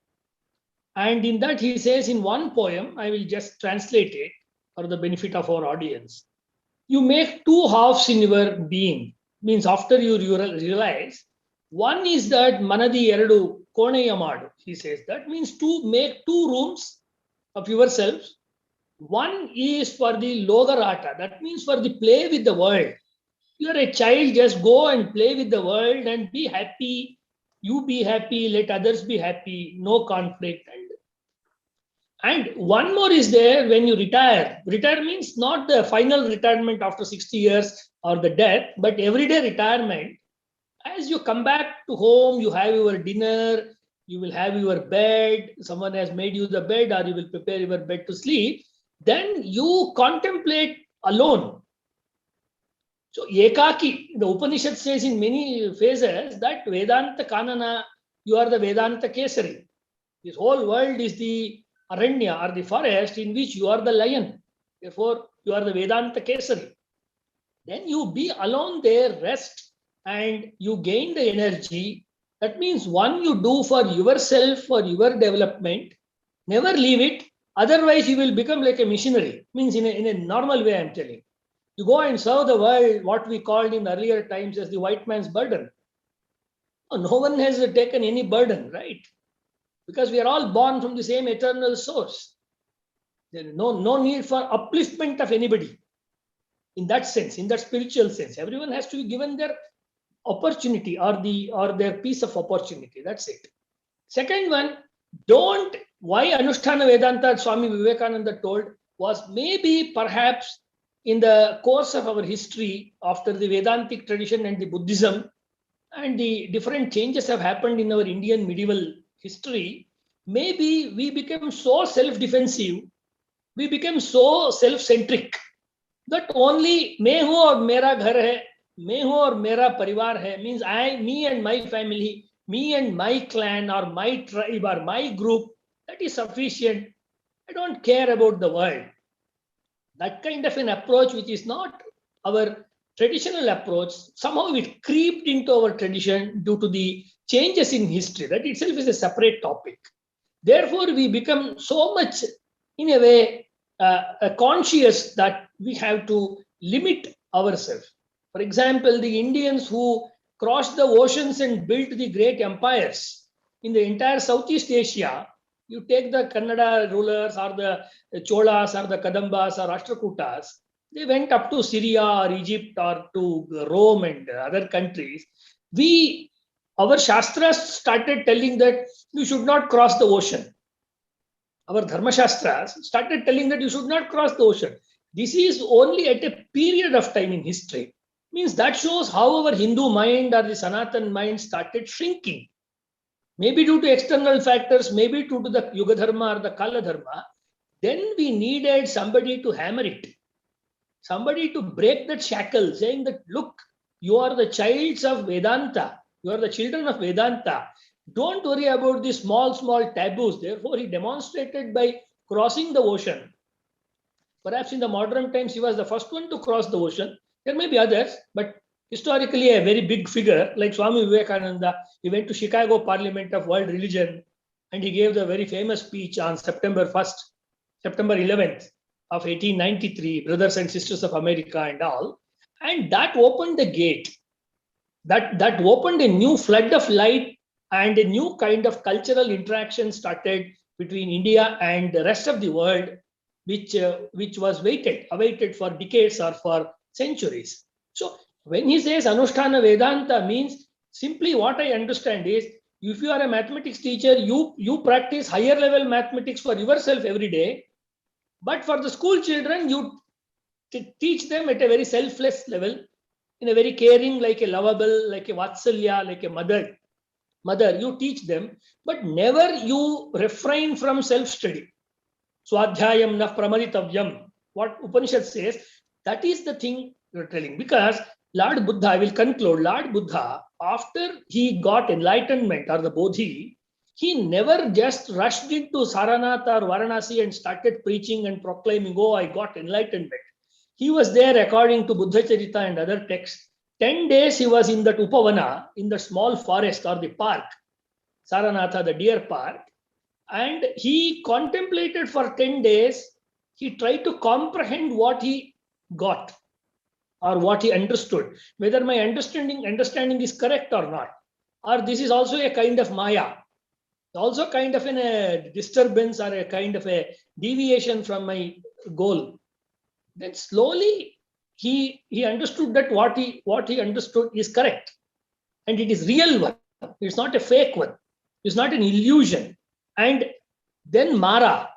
[SPEAKER 7] And in that he says in one poem, I will just translate it for the benefit of our audience. You make two halves in your being. Means after you realize, one is that manadi eradu koneyamadu. He says that means to make two rooms of yourself. One is for the logarata. That means for the play with the world. You are a child, just go and play with the world and be happy. You be happy, let others be happy, no conflict. And one more is there when you retire. Retire means not the final retirement after 60 years or the death, but everyday retirement. As you come back to home, you have your dinner, you will have your bed, someone has made you the bed, or you will prepare your bed to sleep. Then you contemplate alone. So Ekaki, the Upanishad says in many phases that Vedanta Kanana, you are the Vedanta Kesari. This whole world is the Aranya or the forest in which you are the lion. Therefore, you are the Vedanta Kesari. Then you be alone there, rest, and you gain the energy. That means one you do for yourself, for your development. Never leave it. Otherwise, you will become like a missionary. Means in a normal way, I'm telling. You go and serve the world, what we called in earlier times as the white man's burden. No one has taken any burden, right? Because we are all born from the same eternal source. There is no need for upliftment of anybody. In that sense, in that spiritual sense, everyone has to be given their opportunity or their piece of opportunity. That's it. Second one, why Anushtana Vedanta Swami Vivekananda told was maybe perhaps in the course of our history after the Vedantic tradition and the Buddhism and the different changes have happened in our Indian medieval history, maybe we became so self-defensive, we became so self-centric that only me hu aur mera ghar hai, me hu aur mera parivar hai, means me and my family, me and my clan or my tribe or my group, that is sufficient. I don't care about the world. That kind of an approach, which is not our traditional approach, somehow it creeped into our tradition due to the changes in history. That itself is a separate topic. Therefore, we become so much, in a way, conscious that we have to limit ourselves. For example, the Indians who crossed the oceans and built the great empires in the entire Southeast Asia, you take the Kannada rulers or the Cholas or the Kadambas or Rashtrakutas, they went up to Syria or Egypt or to Rome and other countries. Our Shastras started telling that you should not cross the ocean. Our Dharma Shastras started telling that you should not cross the ocean. This is only at a period of time in history. Means that shows how our Hindu mind or the Sanatan mind started shrinking. Maybe due to external factors, maybe due to the Yuga Dharma or the Kala Dharma. Then we needed somebody to hammer it. Somebody to break that shackle, saying that, look, you are the childs of Vedanta. You are the children of Vedanta. Don't worry about the small taboos. Therefore, he demonstrated by crossing the ocean. Perhaps in the modern times, he was the first one to cross the ocean. There may be others, but historically a very big figure like Swami Vivekananda. He went to Chicago Parliament of World Religion and he gave the very famous speech on September 11th of 1893, Brothers and Sisters of America and all. And that opened the gate. That opened a new flood of light and a new kind of cultural interaction started between India and the rest of the world, which was awaited for decades or for centuries. So when he says Anushtana Vedanta means, simply what I understand is, if you are a mathematics teacher, you practice higher level mathematics for yourself every day. But for the school children, you teach them at a very selfless level, in a very caring, like a lovable, like a vatsalya, like a mother, you teach them, but never you refrain from self-study. Swadhyayam na pramaditavyam. What Upanishad says, that is the thing you're telling. Because Lord Buddha, I will conclude, Lord Buddha, after he got enlightenment or the Bodhi, he never just rushed into Saranath or Varanasi and started preaching and proclaiming, oh, I got enlightenment. He was there according to Buddha Charita and other texts, 10 days he was in that Upavana, in the small forest or the park, Saranatha, the deer park, and he contemplated for 10 days. He tried to comprehend what he got or what he understood, whether my understanding is correct or not, or this is also a kind of Maya, also kind of a disturbance or a kind of a deviation from my goal. Then slowly he understood that what he understood is correct, and it is real one. It's not a fake one. It's not an illusion. And then Mara,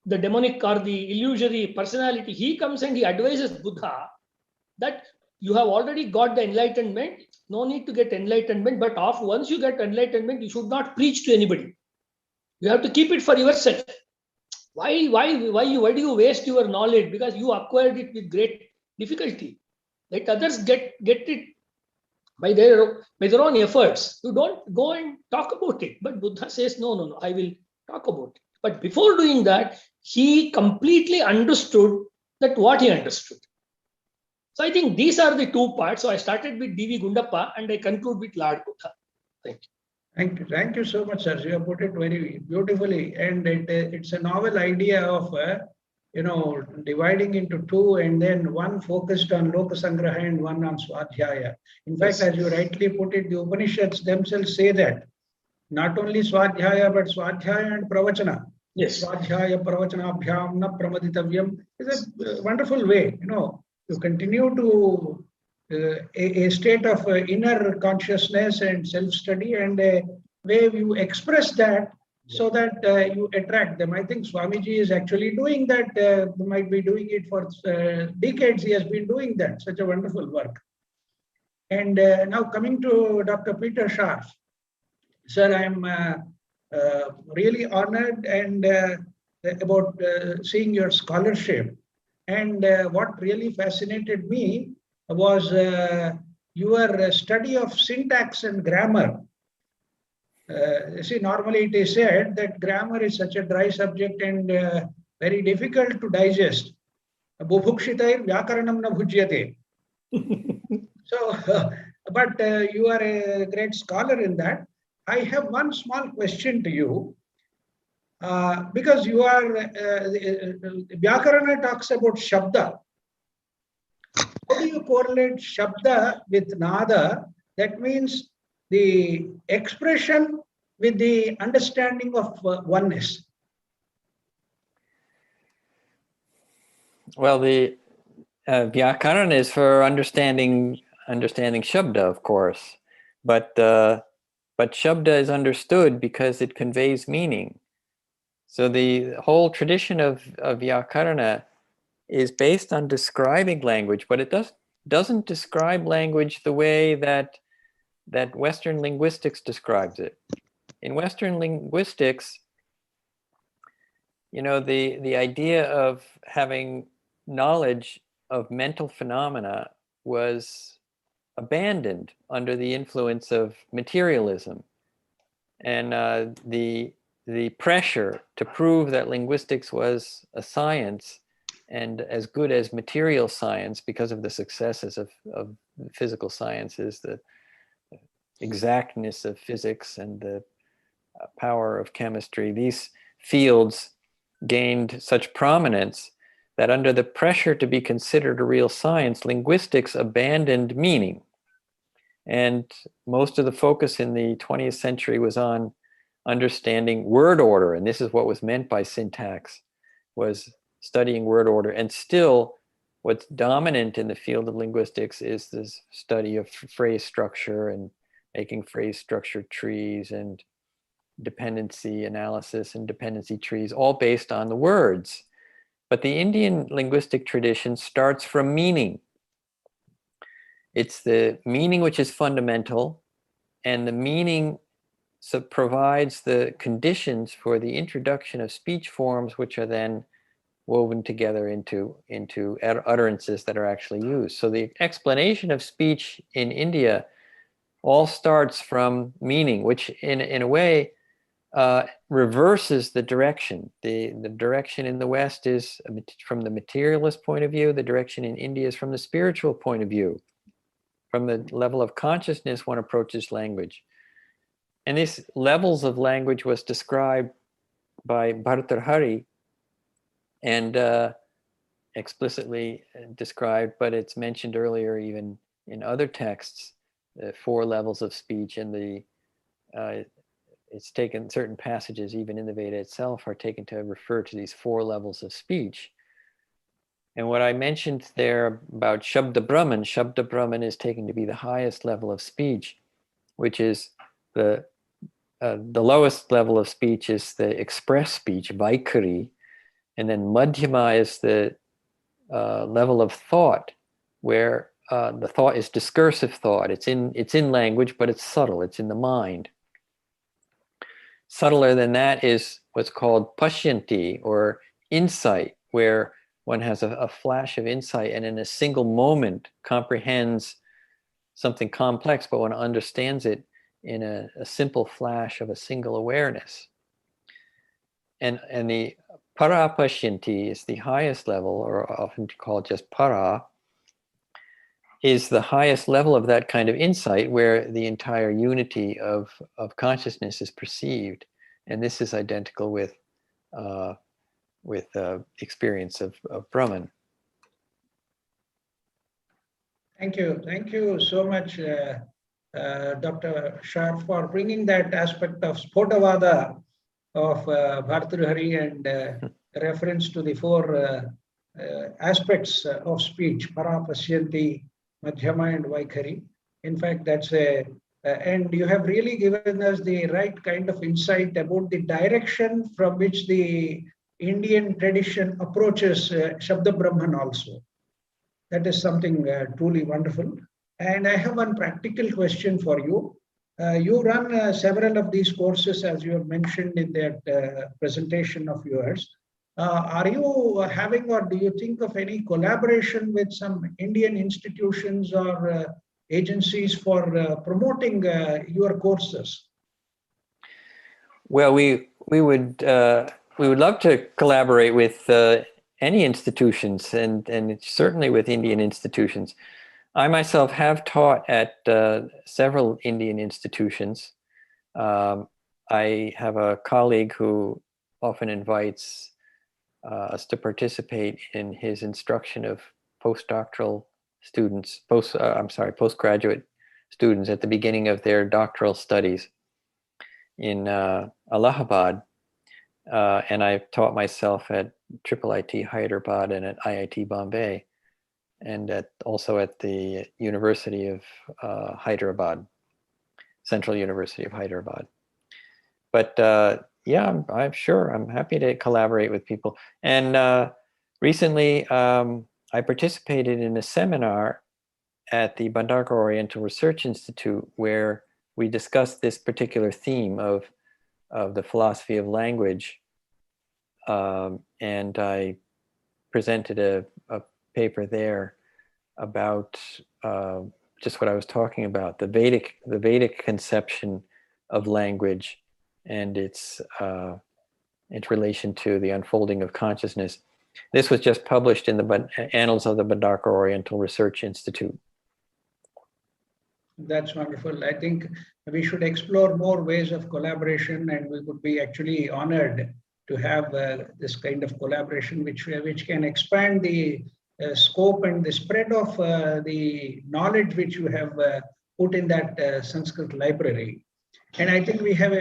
[SPEAKER 7] the demonic or the illusory personality, he comes and he advises Buddha that you have already got the enlightenment, no need to get enlightenment, but once you get enlightenment, you should not preach to anybody. You have to keep it for yourself. Why do you waste your knowledge? Because you acquired it with great difficulty. Let others get it by their own efforts. You don't go and talk about it. But Buddha says, no, I will talk about it. But before doing that, he completely understood that what he understood. So I think these are the two parts. So I started with D.V. Gundappa and I conclude with Lord Buddha. Thank you.
[SPEAKER 5] Thank you so much, sir. You have put it very beautifully, and it's a novel idea of dividing into two, and then one focused on Lokasangraha and one on Swadhyaya. In fact, as you rightly put it, the Upanishads themselves say that not only Swadhyaya but Swadhyaya and Pravachana.
[SPEAKER 7] Yes.
[SPEAKER 5] Swadhyaya Pravachanabhyam na pramaditavyam is a wonderful way. You continue to a state of inner consciousness and self-study, and a way you express that so that you attract them. I think Swamiji is actually doing that. Might be doing it for decades. He has been doing that. Such a wonderful work. And now coming to Dr. Peter Scharf. Sir, I'm really honored and about seeing your scholarship. And what really fascinated me was your study of syntax and grammar. See, normally it is said that grammar is such a dry subject and very difficult to digest. Bubhukshitair vyakaranam na bhujyate. So, but you are a great scholar in that. I have one small question to you. Because you are, Vyakarana talks about Shabda. How do you correlate Shabda with Nada? That means the expression with the understanding of oneness.
[SPEAKER 8] Well, the Vyakarana is for understanding Shabda, of course, but Shabda is understood because it conveys meaning. So the whole tradition of Vyakarana is based on describing language, but it doesn't describe language the way that Western linguistics describes it. In Western linguistics, the idea of having knowledge of mental phenomena was abandoned under the influence of materialism, and the pressure to prove that linguistics was a science and as good as material science because of the successes of physical sciences, the exactness of physics and the power of chemistry. These fields gained such prominence that under the pressure to be considered a real science, linguistics abandoned meaning. And most of the focus in the 20th century was on understanding word order, and this is what was meant by syntax, was studying word order. And still, what's dominant in the field of linguistics is this study of phrase structure and making phrase structure trees and dependency analysis and dependency trees, all based on the words. But the Indian linguistic tradition starts from meaning. It's the meaning which is fundamental, and the meaning provides the conditions for the introduction of speech forms, which are then woven together into utterances that are actually used. So the explanation of speech in India all starts from meaning, which in a way reverses the direction. The direction in the West is from the materialist point of view. The direction in India is from the spiritual point of view. from the level of consciousness, one approaches language. And these levels of language was described by Bhartrhari and explicitly described, but it's mentioned earlier even in other texts, the 4 levels of speech, and it's taken, certain passages even in the Veda itself are taken to refer to these 4 levels of speech. And what I mentioned there about Shabda Brahman is taken to be the highest level of speech, which is the lowest level of speech is the express speech, Vaikari, and then Madhyama is the level of thought, where the thought is discursive thought. It's in language, but it's subtle. It's in the mind. Subtler than that is what's called Pashyanti, or insight, where one has a flash of insight and in a single moment comprehends something complex, but one understands it in a simple flash of a single awareness. And the Parapashyanti is the highest level, or often called just para, is the highest level of that kind of insight, where the entire unity of consciousness is perceived. And this is identical with experience of Brahman.
[SPEAKER 5] Thank you so much, Dr. Shah, for bringing that aspect of Spotavada of Bhartrhari and reference to the 4 aspects of speech, Parapashyanti, Madhyama, and Vaikari. In fact, that's and you have really given us the right kind of insight about the direction from which the Indian tradition approaches Shabda Brahman also. That is something truly wonderful. And I have one practical question for you. You run several of these courses, as you have mentioned in that presentation of yours. Are you having, or do you think of any collaboration with some Indian institutions or agencies for promoting your courses?
[SPEAKER 8] Well, we would love to collaborate with any institutions, and certainly with Indian institutions. I myself have taught at several Indian institutions. I have a colleague who often invites us to participate in his instruction of postdoctoral students, postgraduate students at the beginning of their doctoral studies in Allahabad. And I've taught myself at IIIT Hyderabad and at IIT Bombay, and also at the University of Hyderabad, Central University of Hyderabad. But yeah, I'm sure I'm happy to collaborate with people. And recently, I participated in a seminar at the Bhandarkar Oriental Research Institute, where we discussed this particular theme of the philosophy of language. And I presented a paper there about just what I was talking about, the Vedic conception of language and its relation to the unfolding of consciousness. This was just published in the Annals of the Bhandarkar Oriental Research Institute.
[SPEAKER 5] That's wonderful. I think we should explore more ways of collaboration, and we would be actually honored to have this kind of collaboration, which can expand the scope and the spread of the knowledge which you have put in that Sanskrit library. And I think we have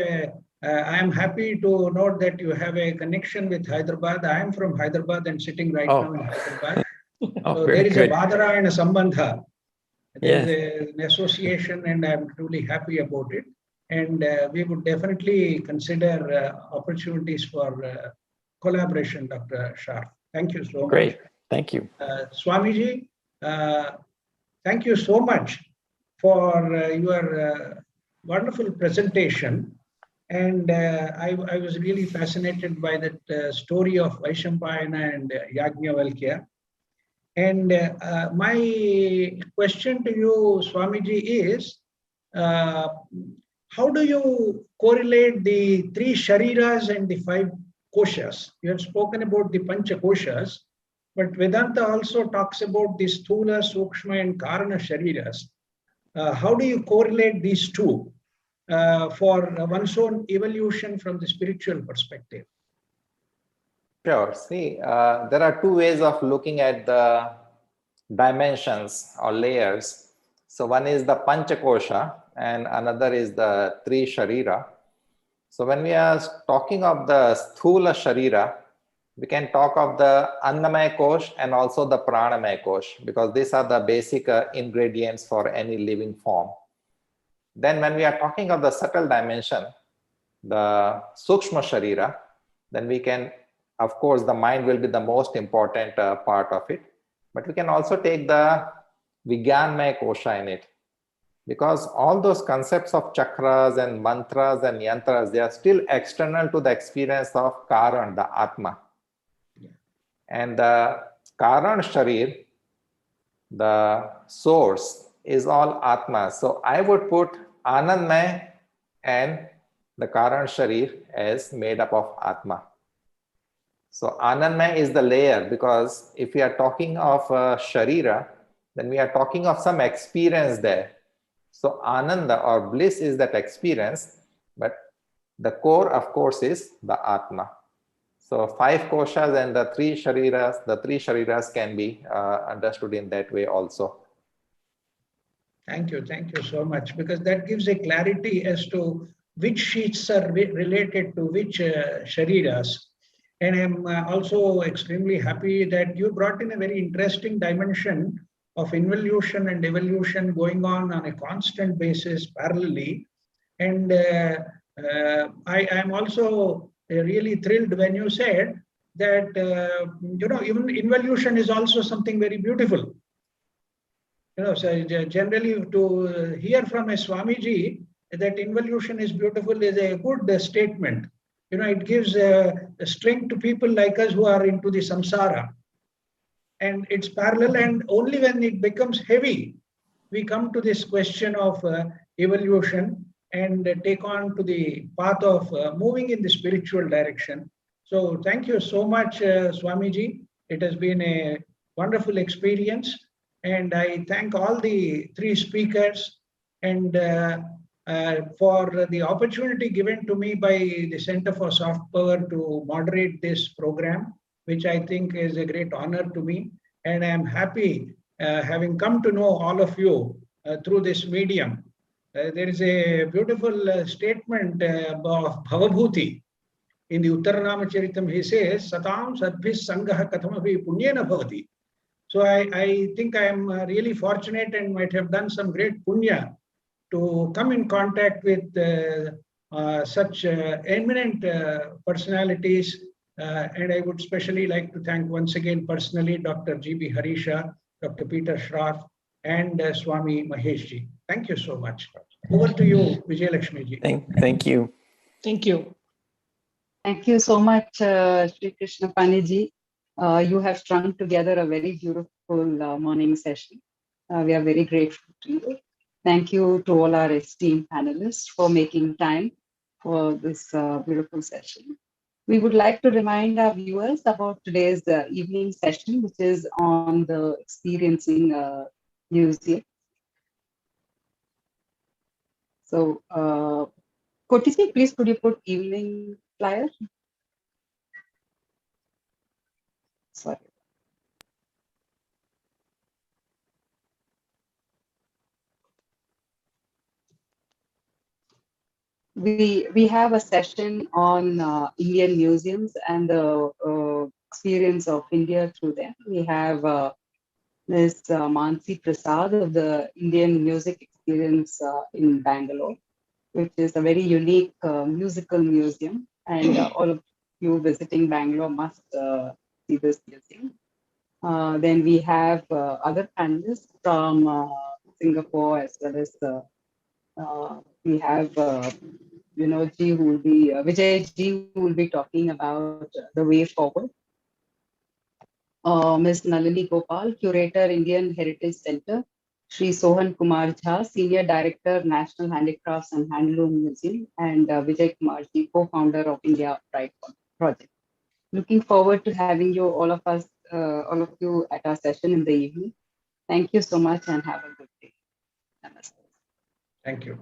[SPEAKER 5] I am happy to note that you have a connection with Hyderabad. I am from Hyderabad and sitting right now in Hyderabad. So there is a Vadara and a Sambandha. There is an association, and I'm truly happy about it. And we would definitely consider opportunities for collaboration, Dr. Shah. Thank you so much.
[SPEAKER 8] Great. Thank you.
[SPEAKER 5] Swamiji, thank you so much for your wonderful presentation. And I was really fascinated by that story of Vaishampayana and Yajnavalkya. And my question to you, Swamiji, is how do you correlate the 3 shariras and the 5 koshas? You have spoken about the pancha koshas, but Vedanta also talks about the sthula, sukshma, and karana shariras. how do you correlate these two for one's own evolution from the spiritual perspective?
[SPEAKER 9] Sure. See, there are two ways of looking at the dimensions or layers. So one is the Panchakosha and another is the Tri Sharira. So when we are talking of the Sthula Sharira, we can talk of the Annamaya Kosh and also the Pranamaya Kosh, because these are the basic ingredients for any living form. Then when we are talking of the subtle dimension, the Sukshma Sharira, then we can, of course, the mind will be the most important part of it. But we can also take the Vijnanmaya Kosha in it, because all those concepts of chakras and mantras and yantras, they are still external to the experience of Karan, the Atma. And the Karan Sharir, the source, is all Atma. So I would put Anandmaya and the Karan Sharir as made up of Atma. So Anandmaya is the layer, because if we are talking of Sharira, then we are talking of some experience there. So Ananda or bliss is that experience, but the core, of course, is the Atma. So 5 koshas and the 3 shariras can be understood in that way also.
[SPEAKER 5] Thank you so much, because that gives a clarity as to which sheets are related to which shariras. And I'm also extremely happy that you brought in a very interesting dimension of involution and evolution going on a constant basis parallelly. And I am also really thrilled when you said that, even involution is also something very beautiful. So generally to hear from a Swamiji that involution is beautiful is a good statement. It gives a strength to people like us who are into the samsara. And it's parallel, and only when it becomes heavy, we come to this question of evolution and take on to the path of moving in the spiritual direction. So thank you so much, Swamiji. It has been a wonderful experience. And I thank all the 3 speakers and for the opportunity given to me by the Center for Soft Power to moderate this program, which I think is a great honor to me. And I'm happy having come to know all of you through this medium. There is a beautiful statement of Bhavabhuti. In the Uttaranamacharitam, he says, Satam Sadbhis Sangaha Kathamavi Punyena Bhavati. So I think I am really fortunate and might have done some great punya to come in contact with such eminent personalities. And I would especially like to thank once again personally Dr. G.B. Harisha, Dr. Peter Shroff, and Swami Maheshji. Thank you so much. Over to you, Vijayalakshmi-ji.
[SPEAKER 8] Thank you.
[SPEAKER 7] Thank you.
[SPEAKER 4] Thank you so much, Sri Krishna Paniji. You have strung together a very beautiful morning session. We are very grateful to you. Thank you to all our esteemed panelists for making time for this beautiful session. We would like to remind our viewers about today's evening session, which is on the experiencing museum. So, Kotisi, please could you put evening flyer? Sorry. We have a session on Indian museums and the experience of India through them. We have Ms. Mansi Prasad of the Indian Music Experience in Bangalore, which is a very unique musical museum, and all of you visiting Bangalore must see this museum. Then we have other panelists from Singapore, as well as we have Vinodji, who will be Vijayji, who will be talking about the way forward. Ms. Nalini Gopal, Curator, Indian Heritage Center. Shri Sohan Kumar Jha, Senior Director, National Handicrafts and Handloom Museum, and Vijay Kumarji, co-founder of India Pride Project. Looking forward to having you, all of you, at our session in the evening. Thank you so much and have a good day. Namaste.
[SPEAKER 5] Thank you.